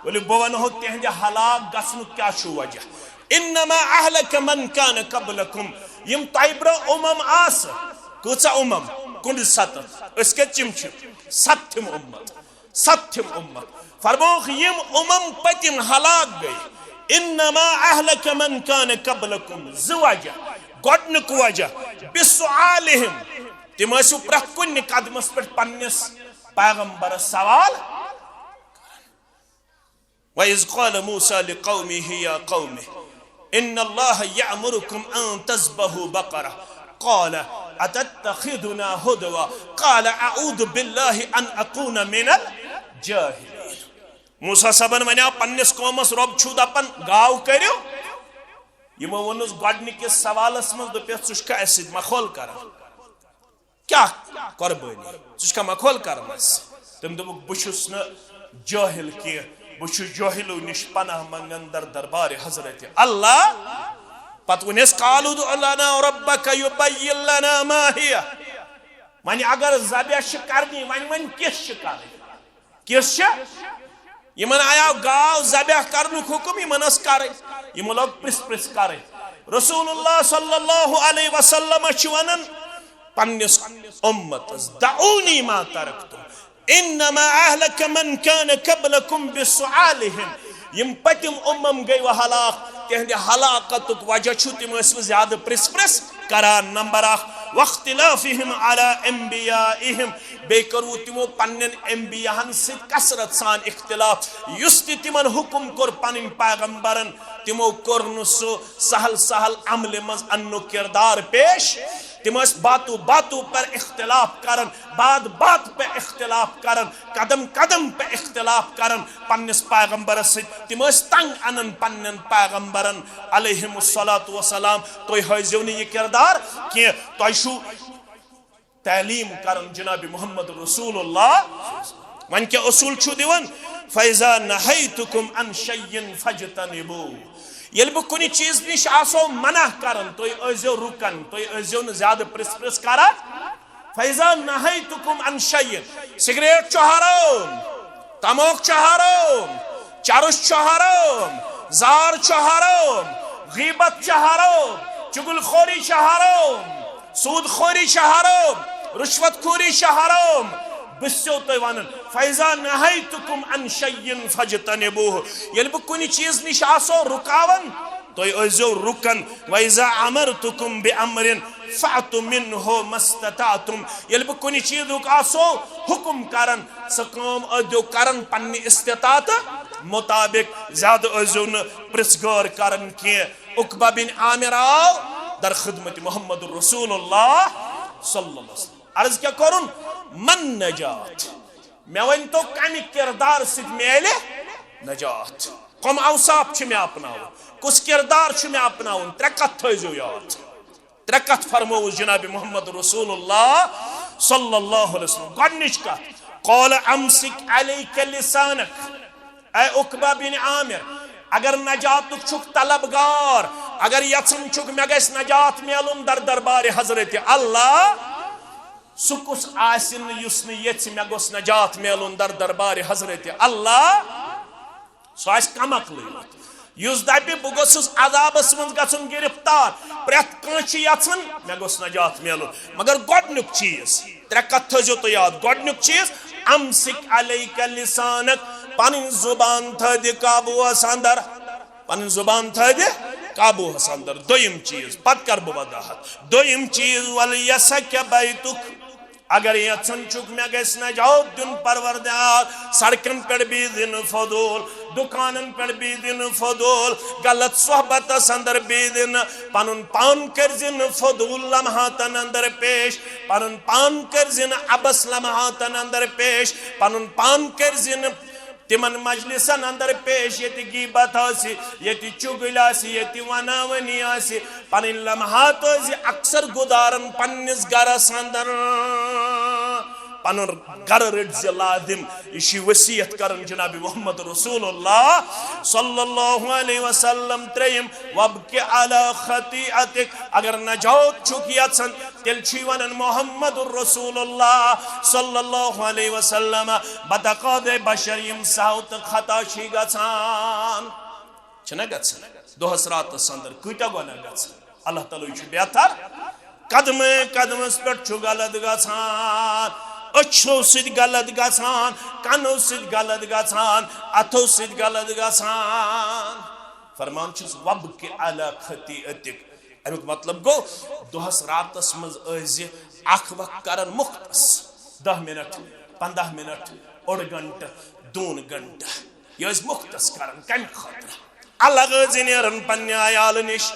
Speaker 1: बोले बवन हो तेहंदे हलाक गसनु क्या छु वजह इन्नमा अहलक मन कान कबलकुम यम तैब्र उमम आस कुछ उमम कुंड सत इसके चिमच सत्यम उम्मत फरमोख यम उमम पतिम हलाक गई इन्नमा अहलक मन कान कबलकुम ज़वजह गोडनुक वजह बिसुआलिहिम तिम प्रथ कुन कदमस पे पन्निस पैगंबर सवाल वइज़ क़ाल मूसा लिक़ौमिहि या क़ौमि इन्नल्लाह यअमुरुकुम अन तज़बहू बक़रा क़ाल अतत्तख़िज़ुना हुज़वा क़ाल अऊज़ु बिल्लाहि अन अकून मिनल जाहिलीन मूसा सबन वना पन्निस कौमस रब छु दपन गाव करियो यमो वनुस गोडनिकिस सवालस मज दपेस छु अस मखोल कर क्या कुर्बानी छु मखोल करनस तम दोप बुछुस न जाहिल के बुछु जाहिलो निश पनाह मंगन दरबार हजरत अल्लाह पत वनस कालू लना रब्बक युबय्यिन लना मा हिय वन अगर ज़बह करनी वन किस यमन आया गाव ज़बह करनुक हुकुम यमन कर यम लोग प्रिस कर रसूलुल्लाह सल्लल्लाहु अलैहि वसल्लम वनन पन्निस उम्मतस दऊनी मा तरक्तुम इन्नमा अहलक मन कान कबलकुम बिसुआलिहिम यम पतिम उम्मम गई वह हलाक तेहंदे हलाकतुक वजह छु तिम ज्यादा प्रिस करान नंबर 1 वख्तिलाफिहिम अला अंबियाइहिम बे करू तिमो पन्नन अंबियाहन से कसरत सान इख्तिलाफ युस तिमन हुकुम कोर पनिन पैगंबरन तिमो कोरनु सो सहल अमल मज अन्नु किरदार पेश तिम बातों पर इख्तिलाफ करन बात पे इख्तिलाफ करन कदम पे इख्तिलाफ करन पन्निस पैगंबर से तिम तंग अनन पन्नन पैगंबरन अलैहिमुस्सलातु वस्सलाम तो हजो ये किरदार कि तो तालीम करन जनाब मोहम्मद रसूलुल्लाह वन के उसूल छु दिवन फैजा नहैतुकुम अन शय्यिन फजतनिबू ये कुन चीज नश आसो मना करन तो अजो रुकन तो अजो न ज्यादा प्रिस कर फैजा नहैतुकुम अन शय्यिन सिगरेट छु हराम तमोक छु हराम चरुस छु हराम जार छु हराम गीबत छु हराम चुगलखोरी छु हराम सूदखोरी छु हराम रुश्वतखोरी छु हराम बिस्यो तो वन फैजा नहैतुकुम अन शय्यिन फजतनिबूह ये कुन चीज निश आसो रुकावन तो अजो रुकन वैजा अमरतुकुम बिअमरिन फअतु मिन्हु मस्ततातुम ये कुन चीज आसो हुकुम करन सकम अदो करन पन्नी इस्तितात मुताबिक ज्यादा अजो न प्रिसगौर करन के उकबा बिन आमिर आओ दर खिदमत मोहम्मद रसूलुल्लाह सल्लल्लाहु अलैहि वसल्लम अर्ज क्या करुन मन नजात मे वन तो कम किरदार सिद मेले नजात कम अवसाफ मे अपनाव कुछ किरदार मे अपनावन त्रे कथ थो याद त्रे कथ फरमो जनाब मोहम्मद रसूलुल्लाह सल्लल्लाहु अलैहि वसल्लम गोडनिच कथ क़ाल अमसिक अलैका लिसानक ऐ उकबा बिन आमिर अगर नजातुक छुक तलबगार अगर यचन छुक मे गस नजात मेलुन दरबार हजरत अल्लाह सुकुस आसिन युस ये मे गोस नजात मेलुन दरबार हजरत अल्लाह सो कमकल युस दपि बह गोसुस अजाबस मज गछुन गिरफ्तार प्रेथ कह यचन मे गोस नजात मेलुन मगर गोडनुक चीज त्रे कथ थो तो याद गोडनुक चीज अमसिक अलैका लिसानक पन जुबान थ काबू अंदर पन जुबान थ काबू अंदर दोयम चीज पत कर बह वदाहत दोयम चीज वल यसक बैतुक अगर यचन चुक मे गस नजात दिन परवरदिगार सड़कन पे भी दिन फदूल दुकानन पे भी दिन फदूल गलत सोहबत अंदर भी दिन पनुन पान कर जिन फदूल लम्हातन अंदर पेश पनुन पान कर जिन अबस लम्हातन अंदर पेश पनुन पान कर जिन तिमन मजलिसन अंदर पेश ये गीबत ये चुगल ये वनावनी पन लम्हात अक्सर गुदारन पन्निस गरस अंदर पन गर रट लादिम यह वसीयत कर जनाब मोहम्मद रसूलुल्लाह सल्लल्लाहु अलैहि वसल्लम त्रेयम वबके अला खतीअतिक अगर नजात छुक यछन तेल छी वनन मोहम्मद रसूलुल्लाह सल्लल्लाहु अलैहि वसल्लम बदक़द बशरियम साउत खता छी गछान छना गछन दोहस रातस अंदर कूटा गुनाह गछन अल्लाह ताला छु बेहतर कदम कदमस पे छु गलत गछान अच्छो सिद गलत गछान कानो सिद गलत गछान अथो सिद गलत गछान फरमान छुस वब के अला खतीअतिक अमुक मतलब गो दोहस रातस मज अज़ि अख वक्त करन मुख्तस 10 मिनट 15 मिनट ओड घंटा 2 घंटा यह मुख्तस करन कम खतर अलग जिनेरन पन्ने आयाल निश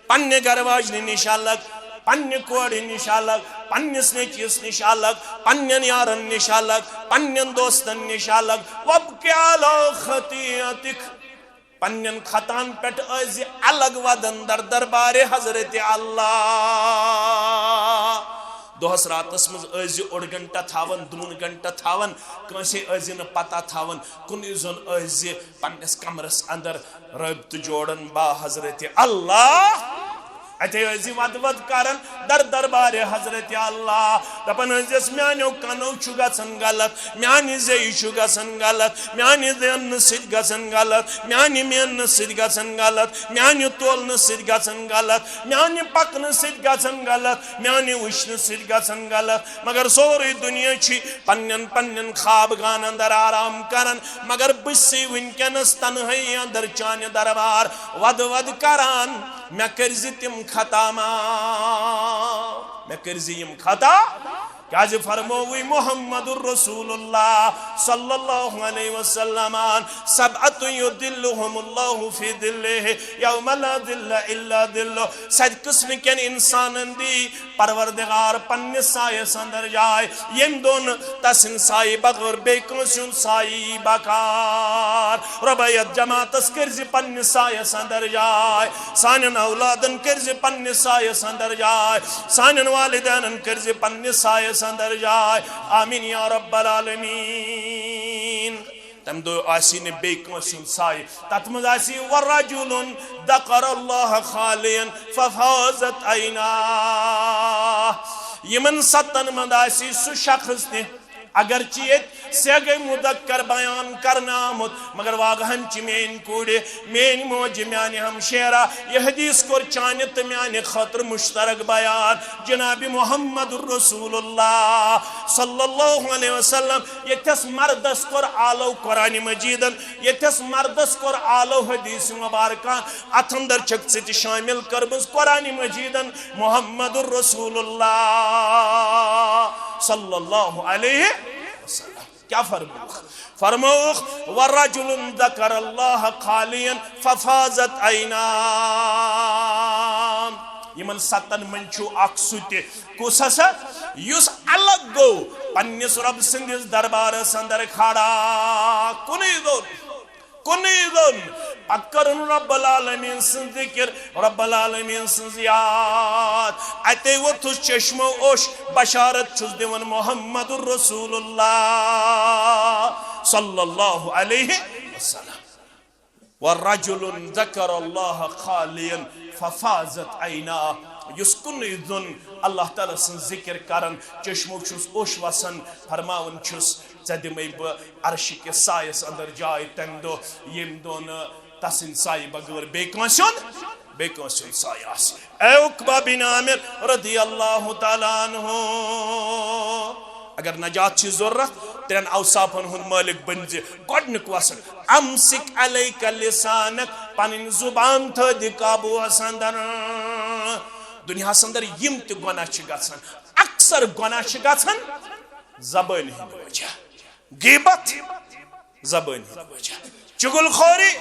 Speaker 1: पन्ने गरवाज निश अलग पन्ने कोड़ निश अलग पन्निस नेचिस निश अलग पन्नन यारन निश अलग पन्नन दोस्तन निश अलग वब क्या लो खतीअतिक पन्नन खतान पेट अज़ि अलग वदन दर दरबारे हजरत अल्लाह दोहस रातस मज अज़ि ओड घंटा थावन 2 घंटा थावन कंसे अज़ि न पता थावन कुन जोन अज़ि पन्नस कमरस अंदर रब्त जोड़न बा हजरत अल्लाह अते अज़ि वद वद करन दर दरबार हजरत अल्लाह दपन अज़िस म्यानो कनो छु गसन गलत म्यानि ज़ई छु गसन गलत म्यानि देन सिद गसन गलत म्यानि मेन सिद गसन गलत म्यानि तोलन सिद गसन गलत म्यानि पकन सिद गसन गलत म्यानि उष्ण सिद गसन गलत मगर सोरी दुनिया छी पन्नन पन्नन ख्वाब गान अंदर आराम करन मगर बिस्सी विनकनस तन्हई अंदर चान दरबार वद वद करान मैं करजी तिम खता मैं करजी यम खता क्या फरमोवी मोहम्मदुर रसूलुल्लाह सल्लल्लाहु अलैहि वसल्लम सबअतु युदिल्लुहुमुल्लाहु फी दिल्लिहि यौम ला दिल्ला इल्ला दिल्लु सद किस्म के इंसानन दी परवरदिगार पन्ने साये अंदर जाए यम दोन तसिन साये बगैर बेकंसुन साये बकार रबयत जमातस करजी पन्ने साये अंदर जाए सानन औलादन करजी पन्ने साये अंदर जाए सानन वालिदैन करजी पन्ने साये अंदर जाए आमीन या रब्बल आलमीन तम दो आसी ने बेकंसुन साय तत्मज आसी वरजुलुन दकरल्लाह खालियन फफाजत ऐना यमन सतन मंद आसी सु शख्स ने अगर चीत से गई मुदक्कर बयान करना आमुत मगर वागहन ची मेन कूड़े मेन मोज म्याने हम शेरा यह हदीस कोर चानित म्याने खतर मुश्तरक बयान जनाबी मोहम्मद रसूलुल्लाह सल्लल्लाहु अलैहि वसल्लम यथस मर्दस कोर आलो कुरान मजीदन यथस मर्दस कोर आलो हदीस मुबारकान अथंदर चक से शामिल करबस कुरान मजीदन मोहम्मद रसूलुल्लाह सल्लल्लाहु अलैहि वसल्लम क्या फरमौख वरजुलुन ज़करल्लाह खालियन फफाजत ऐना यमन सतन मंचु अक्सुते कुसस युस अलग गो पन्निस रब सिंदिस दरबार संदर खड़ा कुनीदन पक्करन रब्बल आलमीन सिन जिक्र रब्बल आलमीन सिन याद अते वो तुस चश्मो ओश बशारत छुस दिवन मोहम्मदुर रसूलुल्लाह सल्लल्लाहु अलैहि वसल्लम वरजुलुन ज़करल्लाह खालियन फफाजत ऐना युस्कुन इदुन अल्लाह ताला सिन जिक्र करन चश्मो छुस ओश वसन फरमावन छुस चदिमै ब अर्श के सायस अंदर जाय तंदो यम दोन तसिन साय बगैर बेकंसुन सायस ए उकबा बिन आमिर रदियल्लाहु ताला अन्हु अगर नजात छी जरूरत तेन औसाफन हुन मालिक बनजे गोडनिक वसन अमसिक अलैका लिसानक पनिन जुबान थ दिकाबू असंदर दुनिया संदर यम त गुनाह छ गसन अक्सर गुनाह गछन ज़बान हिंद वजह गीबत ज़बान हिंद वजह चुगलखोरी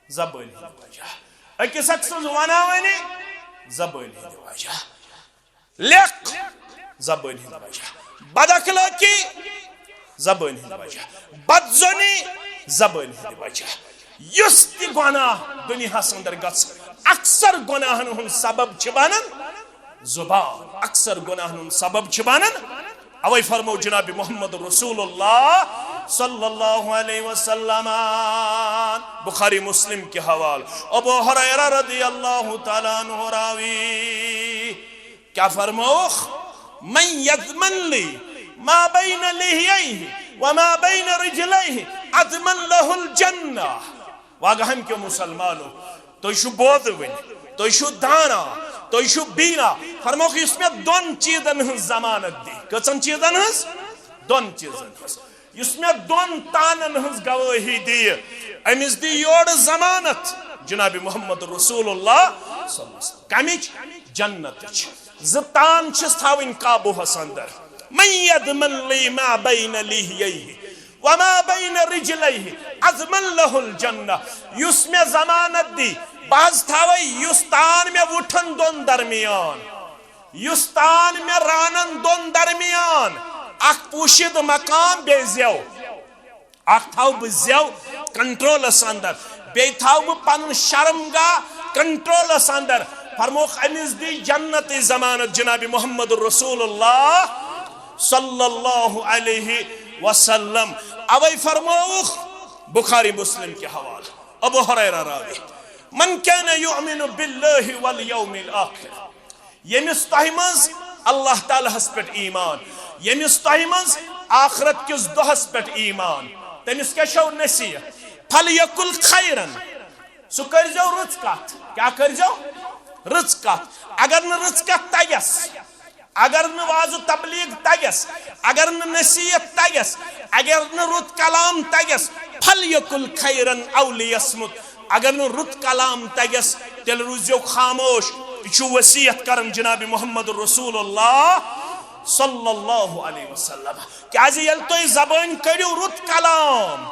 Speaker 1: ज़बान हिंद वजह अकिस अक्सर वनावनी ज़बान हिंद वजह लेख ज़बान हिंद वजह बदअखलाकी ज़बान हिंद वजह बदज़नी ज़बान हिंद वजह युस ति गुनाह दुनियास अंदर गछ अक्सर गुनाहन हुन सबब छ बनन जुबान अक्सर गुनाहन हुन सबब छ बनन अवै फरमो जनाब मोहम्मद रसूलुल्लाह सल्लल्लाहु अलैहि वसल्लम बुखारी मुस्लिम के हवाले अबू हुरैरा रदियल्लाहु ताला अन्हु रावी क्या फरमो मन यज़मन ली मा बैन लिहियैहि व मा बैन रिजलैहि अज़मन लहुल जन्नह वागहम के मुसलमानों तो यशु बोध वन तो यशु दाना तो यशु बीना फरमो कि इसमें दोन चीजन हज जमानत दी कचन चीजन हज दोन चीजन हज इसमें दोन तानन हज गवाही दी अमिस दी योड़ जमानत जनाब मोहम्मद रसूलुल्लाह कमिच जन्नत ज़तान छस थाविन काबू हस अंदर मन यज़मन ली मा बैन लिहियैहि वमा बैन रिजलैहि अज़मन लहुल जन्नह युस में जमानत दी बाज थावे युस्तान में उठन दोन दरमियान युस्तान में रानन दोन दरमियान अख पुशिद मकाम बेजेव अख थाव बेजेव कंट्रोल अंदर बे थाव पन शर्मगा कंट्रोल अंदर फरमोख अमिस दी जन्नत जमानत जनाब मोहम्मद रसूलुल्लाह सल्लल्लाहु अलैहि वसल्लम अवै फरमोख बुखारी मुस्लिम के हवाले अबू हुरैरा रावी मन कान युमिनु बिल्लाहि वल यौमिल आखिर यमिस तहमज अल्लाह ताला हस पेट ईमान यमिस तहमज आखिरत किस दोहस पेट ईमान तमिस क्या शौ नसीहत फल यकुल खैरन सु करजो रुच कथ क्या करजो रुच कथ अगर न रुच कथ तगस अगर न वाजु तबलीग तगस अगर न नसीहत तगस अगर न रुत कलाम तगस फल यकुल खैरन औ लियस्मुत अगर न रुत कलाम तगस तेल रुजो खामोश यु वसीयत करन जनाब मोहम्मद रसूलुल्लाह सल्लल्लाहु अलैहि वसल्लम क्या यल तो जबान करियो रुत कलाम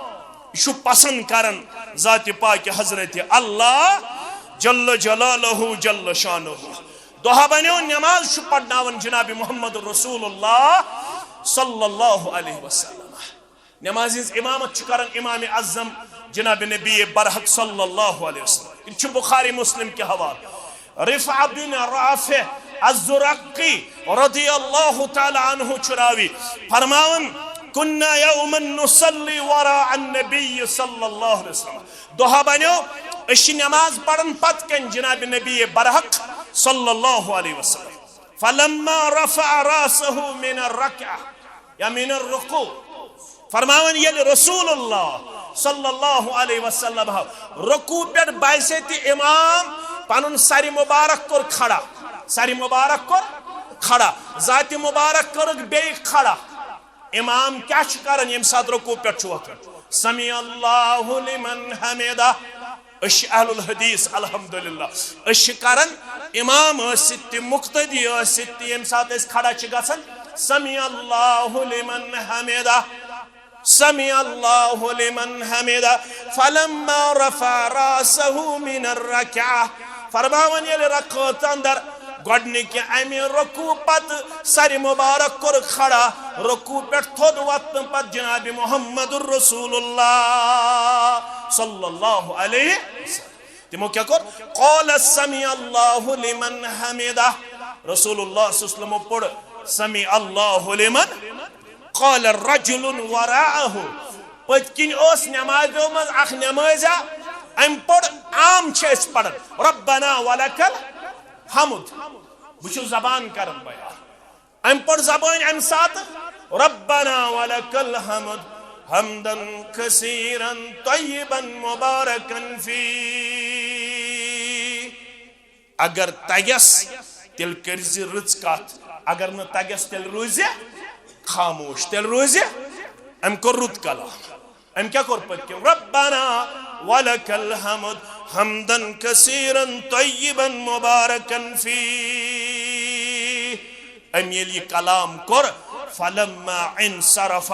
Speaker 1: यु पसंद करन जात पाक हजरत अल्लाह जल्ल जलालहु जल्ल शानुहु दोहा बनो नमाज पढ़नावन जनाब मोहम्मद रसूलुल्लाह सल्लल्लाहु अलैहि वसल्लम नमाज इमामत करन इमाम अज़म जनाब नबी बरहक सल्लल्लाहु अलैहि वसल्लम बुखारी मुस्लिम के हवाले रिफ़ा बिन राफ़ि अज़्ज़ुरक़ी रदियल्लाहु ताला अन्हु चुरावी फरमावन कुन्ना यौमन नुसल्ली वरा अन्नबी सल्लल्लाहु अलैहि वसल्लम दोहा बनो अश नमाज पढ़न पत कन जनाब नबी बरहक सल्लल्लाहु अलैहि वसल्लम फलम्मा रफ़अ रासहु मिन अर्रकअ या मिन अर्रुकू फरमावन यल रसूलुल्लाह सल्लल्लाहु अलैहि वसल्लम रुकू पे बायसेति इमाम पनुन सारी मुबारक कर खड़ा सारी मुबारक कर खड़ा जाति मुबारक कर बे खड़ा इमाम क्या करन यम साथ रुकू पे वथन समी अल्लाहु लिमन हमिदा अश अहलुल हदीस अल्हम्दुलिल्लाह अश करन इमाम सित मुक्तदी सित यम साथ खड़ा छ गसन समी अल्लाहु लिमन हमिदा समी अल्लाहु लिमन हमिदा फलम्मा रफ़अ रासहु मिन अर्रकअ फरमावन यल रकअत अंदर गडने के अमे रुकू पत सरी मुबारक कर खड़ा रुकू पे थोद वत पत जनाब मोहम्मद रसूलुल्लाह सल्लल्लाहु अलैहि वसल्लम तिमो क्या कर क़ाल समी अल्लाहु लिमन हमिदा रसूलुल्लाह सल्लल्लाहु अलैहि वसल्लम पढ़ समी अल्लाहु लिमन क़ाल रजुलुन वराअहु पतकिन ओस नमाज़ो मज अख नमाज़ा अम पढ़ आम छस पढ़ रब्बना वलकल हमुद बुशु जबान करन बयान अम पढ़ जबान अम साथ रब्बना वलकल हमुद हमदन कसीरन तय्यबन मुबारकन फी अगर तगस तिल करज रुच कथ अगर न तगस तिल रोज खामोश तिल रोज अम कर रुत कलाम अम क्या कर पत रब्बना वलकल हमुद हमदन कसीरन तय्यबन मुबारकन फी अमील कलाम कोर फलम्मा इनसरफ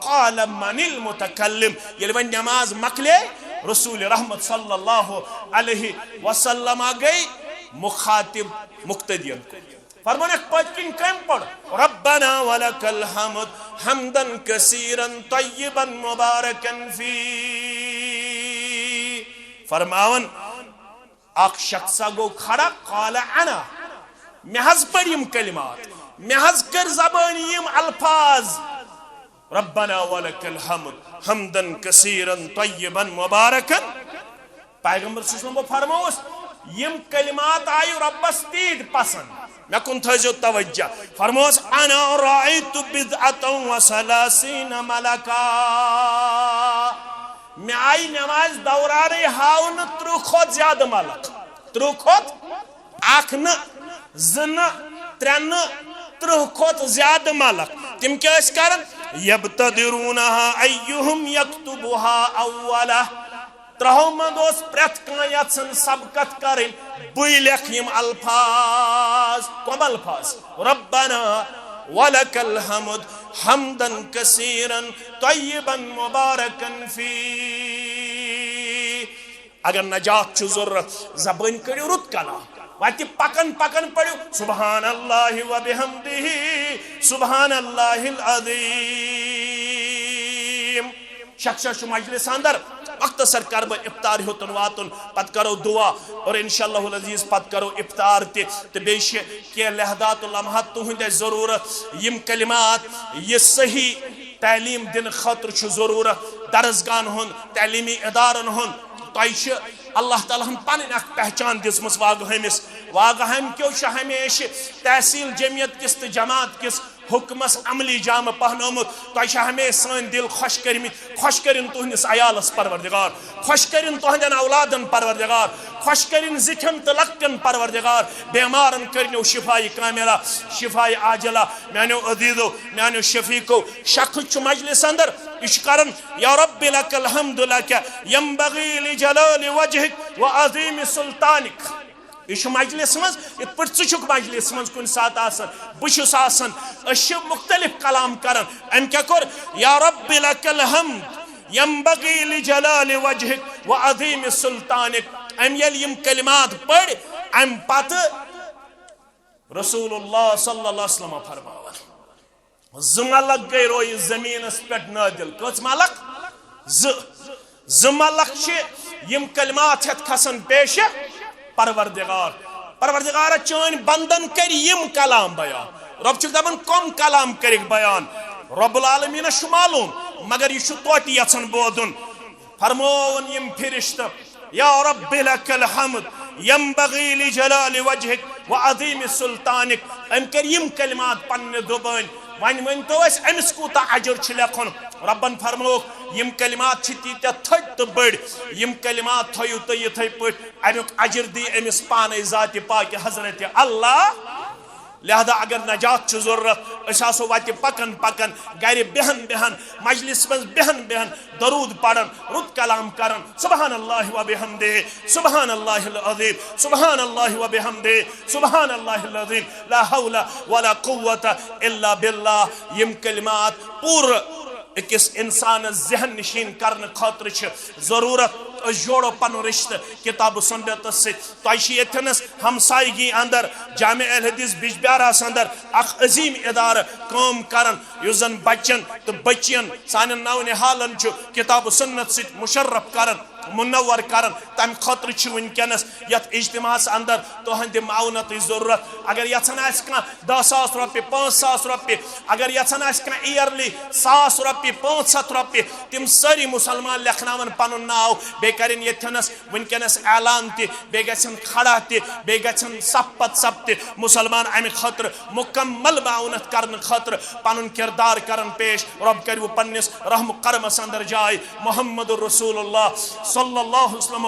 Speaker 1: क़ाल मनिल मुतकल्लिम ये वन नमाज मकले रसूल रहमत सल्लल्लाहु अलैहि वसल्लम आ गई मुखातिब मुक्तदियन को फरमाने पचकिन कम पढ़ रब्बना वलकल हम्द हम्दन कसीरन तय्यबन मुबारकन फी फरमावन अख शख्सा गो खड़ा काल अना महज पढ़िम कलिमात महज कर ज़बानी यम अल्फाज रब्बना वलकल हम्द हम्दन कसीरन तय्यबन मुबारकन पैगंबर सल्लल्लाहु अलैहि वसल्लम फरमाओस यम कलिमात आयु रब्बस तीद पसंद मैं कुन थो तवज्जा फरमाओस अना राइतु बिदअतन व सलासीन मलका मैं आई नमाज दौराने हाउन 30 खोत ज्यादा मलक 30 खोत आख न जन 3 30 खोत ज्यादा मलक तिम क्या करन यब्तदिरूनहा अय्युहुम यक्तुबुहा अव्वला 3 मंदोस प्रत कायसन सबकत करें बुई लेख यम अल्फाज कम अल्फाज रब्बना वलकल हम्द हम्दन कसीरन तय्यबन मुबारकन फी अगर नजात छु जरूरत ज़बान करियो रुत कला वाति पकन पकन पड़ो सुबहानल्लाहि व बिहम्दिही सुबहानल्लाहिल अज़ीम शख्स मजलिस अंदर मख्तसर कर बह इफ्तार होतन वातन पत करो दुआ और इंशाअल्लाह अज़ीज़ पत करो इफ्तार ते बेशे के लहदात लम्हात तुहंद जरूरत यम कलिमात ये सही तालीम दिन खतर छु जरूरत दरसगान हुन तालीमी इदारन हुन तोह अल्लाह ताला हम पन पहचान दिसमस वागहमिस वागहम क्यों हमेशा तहसील जमियत किस तो जमात किस हुक्मस अमली जाम पहनोमुत तोह हमेशा सन दिल खुश कर तुहस अयालस परवरदिगार खुश कर तुहंदन औलादन परवरदिगार खुश कर जिठन तो लकन परवरदिगार बेमारन करनो शिफाई कामिला शिफाई आजला मानो अदीदो मानो शफीको शख्स मजलिस अंदर इश करन या रब्बि लकल हम्दु लक यंबगी लिजलाल वजहिक व अज़ीम सुल्तानिक इश मजलिस मज इत पर चुक मजलिस मज कुन सात आसन बुशुस आसन अश मुख्तलिफ कलाम करन अम क्या कर या रब्बि लकल हम्द यंबगी लिजलाल वजहिक व अज़ीम सुल्तानिक अम यम कलिमात पढ़ अम पत रसूलुल्लाह सल्लल्लाहु अलैहि वसल्लम फरमावन ज मलक गई रोय जमीनस पे नादिल कच मलक ज मलक यम कलिमात हेत खसन पेश परवरदिगार चान बंदन कर यम कलाम बयान रब दपान कम कलाम कर बयान रब्बुल आलमीन मालूम मगर यह तोट यन बोदन फरमोन यम फिरिश्त या रब्बि लकल हम्द यंबगी लिजलाल वजहिक व अज़ीम सुल्तानिक अम कर यम कलिमात पन्ने दुबान वन वन तो अमिस कूता अजर लेखन रब्बन फरमो यम कलिमात तीत्या थट तो बड़ यम कलिमात थो तो ये पे अमुक अजर दी अमिस पान ज़ात पाक हजरत अल्लाह लिहाजा अगर नजात जरूरत असो वत पकन पकन गर बेहन बेहन मजलिस मज बेहन बेहन दरूद पढ़न रुत कलाम करन सुबहानल्लाहि व बिहम्दिही सुबहानल्लाहिल अज़ीम सुबहानल्लाहि व बिहम्दिही सुबहानल्लाहिल अज़ीम ला हौला वला कुव्वता इल्ला बिल्लाह यम कलिमात पूर अकिस इंसान जहन नशीन करने खतर जरूरत जोड़ो पन रिश्त किताब सुन्नत सतनस हमसायगी अंदर जामे अल हदीस बिजब्यारास अंदर अख अजीम इदार काम करन युजन बच्चन तो बच्चियन सान नव निहालन किताब सुन्नत सत मुशर्रफ करन मुनव्वर करन तम खतर वनकस यथ इज्तिमास अंदर तुहंद माउनत जरूरत अगर यचान कह 10,000 रुपये 5,000 रुपये अगर यचान कह ईयरली 100 रुपये 500 रुपये तिम सारी मुसलमान लेखनावन पन नाव बे करें यथनस वनकस ऐलान ते गन खड़ा ते गन सप पत सप ते मुसलमान अमि खतर मुकम्मल माउनत करने खतर पन किरदार करन पेश रब करू पन्निस रहम करमस अंदर जाय मुहम्मदुर रसूलुल्लाह सल्लल्लाहु अलैहि वसल्लम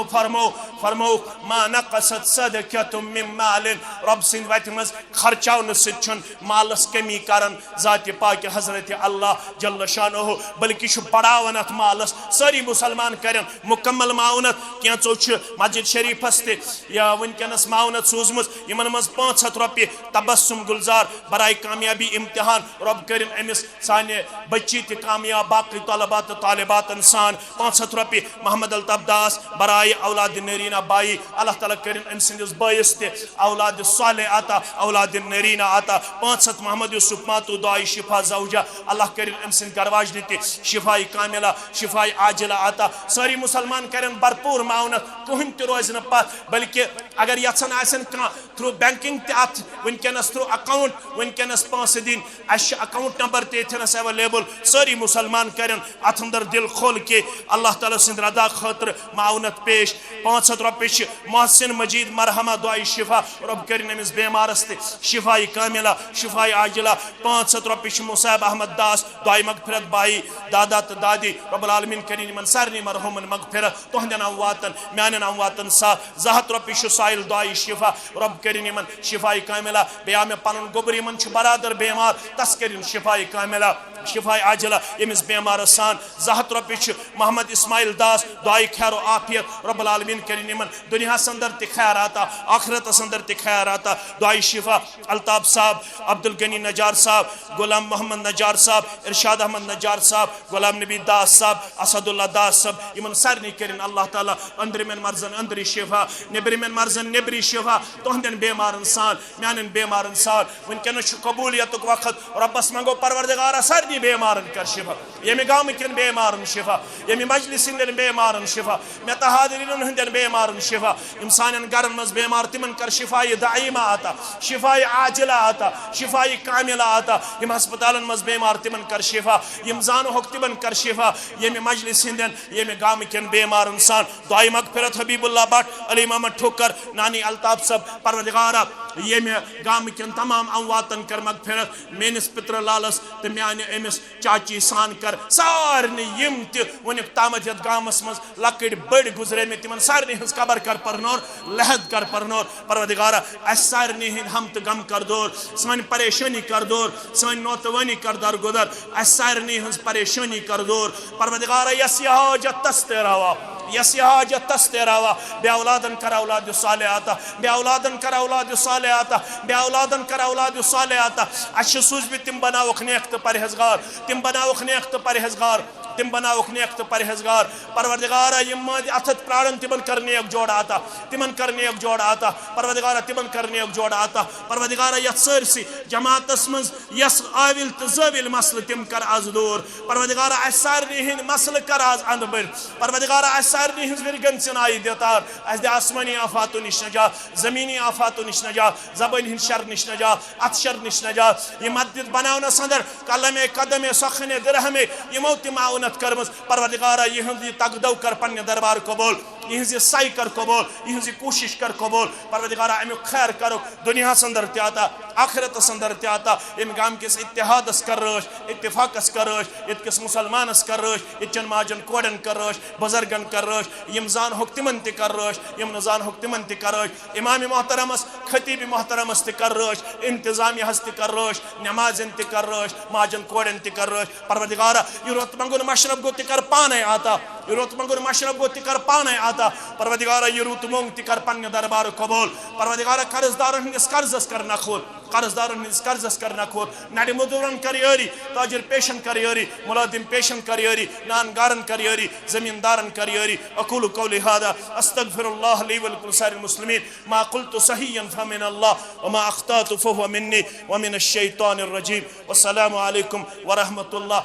Speaker 1: फरमो मा नक़सत सदक़तुम मिन मालिन रब सिंद वत मज खर्चावन सिन मालस कमी करन जात पाक हजरत अल्लाह जल्ल शानहु बल्कि बढ़ावन अत मालस सारी मुसलमान करन मुकम्मल माउनत कैंचो मस्जिद शरीफस ते या वनकनस माउनत सूजमस यमन मज 500 रुपये तबस्सुम गुलजार बराए कामयाबी इम्तिहान रब करिन अमिस साने बच्ची ते कामयाब बाकी तलबात तालिबात इंसान 500 रुपये मोहम्मद अल्ताफ दास बराए औलाद नरीना बाई अल्लाह ताला करिन अम सिंदिस बायस ते औलाद साले आता औलाद नरीना आता 500 मोहम्मद यूसुफ मातू दुआई शिफा जौजा अल्लाह करिन अम सिंद गरवाज दी शिफाई कामिला शिफाई आजिला आता सारी मुसलमान करिन भरपूर माउनत कहन ते रोज न पत बल्कि अगर यछन आसन का थ्रू बैंकिंग ते अत वनकनस थ्रू अकाउंट वनकनस पांच दिन अश अकाउंट नंबर ते थनस अवेलेबल सारी मुसलमान करिन अत अंदर दिल खोल के अल्लाह ताला सिंद रदा खातिर माउनत पेश 500 रुपये मोहसिन मजीद मरहमा दुआई शिफा रब करिन अमिस बेमारस ते शिफाई कामिला शिफाई आजिला 500 रुपये मुसाब अहमद दास दुआई मगफिरत बाई दादा तो दादी रब्बुल आलमीन करिन मन सारनी मरहुमन मगफिरत तोहदन अमवातन म्यानन अमवातन सा 100 रुपये साइल दुआई शिफा रब करिन मन शिफाई कामिला बेया में पन गोबरी मन बरादर बेमार तस करिन शिफाई कामिला शिफाई आजिला यमिस बेमार सान 100 रुपये मोहम्मद इस्माइल दास दुआई खैर आफियत रब्बुल आलमीन करिन मन दुनिया संदर ते खैर आता आखिरत संदर ते खैर आता दुआई शिफा अल्ताफ साहब अब्दुल गनी नजार साहब गुलाम मोहम्मद नजार साहब इरशाद अहमद नजार साहब गुलाम नबी दास साहब असदुल्ला दास साहब यमन सारनी करिन अल्लाह ताला अंदर में मर्जन अंदरी शिफा नेबरी में मर्जन नेबरी शिफा तोहदन बेमारन सान म्यानन बेमारन सान वनकन कबूलियत वक्त रब्बस मंगो परवरदिगार सारनी बेमारन कर शिफा यमि गाम किन बेमारन शिफा यमि मजलिस दिन बेमारन शिफा मे तहादरीन हंदन बेमारन शिफा इंसानन गरन मज बेमार तिमन कर शिफाई दाइमा आता शिफाई आजिला आता शिफाई कामिला आता यम अस्पतालन मज बेमार तिमन कर शिफा यम जानो हक तिमन कर शिफा यमि मजलिस दिन यमि गाम किन बेमारन सान दुआई मगफिरत हबीबुल्लाह भट्ट अली मोहम्मद ठोकर नानी अल्ताफ सब परवरदिगारा यमि गाम किन तमाम अमवातन कर मगफिरत मेनिस पितर लालस ते म्याने अमिस चाची सान कर सारनी यम ते वनिक तामत यत गामस मज लकड़ बड़ गुजरे में तिमन सारनी हंस कबर कर परनोर लहद कर परनोर परवरदिगारा अस सारनी हिंद हम ते गम कर दोर सान परेशानी कर दोर सान नौतवानी कर दर गुदर अस सारनी हंस परेशानी कर दोर परवरदिगारा यसिया जत तस्तेरावा यसिया जत तस्तेरावा बे औलादन कर औलाद साले आता बे औलादन कर औलाद साले आता बे औलादन कर औलाद साले आता अश सूज भी तिम बनावख नेक तो परहेजगार तिम बनावख नेक तो परहेजगार तिम बनावख नेक तो परहेजगार परवरदिगारा यम अथत प्राणन तिमन करने एक जोड़ आता तिमन करने एक जोड़ आता परवरदिगारा तिमन करने एक जोड़ आता परवरदिगारा यत सरसी जमातस मज यस आविल तो जविल मसल तिम कर आज दूर परवरदिगारा अस सारनी हिंद मसल कर आज अंदबर परवरदिगारा अस सारनी हिंद विरगन सिनाई देतार अस दे आसमानी आफातों निश नजात जमीनी आफातों निश नजात जबान हिंद शर निश नजात अत शर निश नजात ये मस्जिद बनावना संदर कलमे कदमे सखने दिरहमे यमो तिमाउन करमस परवरदिगारा यहंदी तगदव कर पन्ने दरबार कबूल यहंदी साई कर कबूल यहंदी कोशिश कर कबूल परवरदिगारा अमु खैर करो दुनिया संदर ते आता आखिरत संदर ते आता इन गाम किस इत्तेहादस कर रश इत्तेफाकस कर रश इतकिस मुसलमानस कर रश इचन माजन कोडन कर रश बुजुर्गन कर रश यम जान हुक्तिमन ते कर रश यम नजान हुक्तिमन ते कर रश इमाम मोहतरमस खतीब मोहतरमस ते कर रश इंतजामी हस्त कर रश नमाजन ते कर रश माजन कोडन ते कर रश परवरदिगारा युरत मंगुन मशरब गो तिकर पाने आता युरुत मंगुर मशरब गो तिकर पाने आता परवरदिगारा युरुत मंग तिकर पन्ने दरबार कबूल परवरदिगारा कर्जदारन हिंदिस कर्जस कर नखोल कर्जदारन हिंदिस कर्जस कर नखोल नाडी मजदूरन करियरी ताजिर पेशन करियरी मुलाजिम पेशन करियरी नानगारन करियरी जमींदारन करियरी अकूलु कौली हादा अस्तगफिरुल्लाह ली व लिकुल सारिल मुस्लिमीन मा कुल्तु सहीयन फमिन अल्लाह व मा अख्तातु फहुव मिन्नी व मिनश शैतानिर रजीम वस्सलामु अलैकुम व रहमतुल्लाह।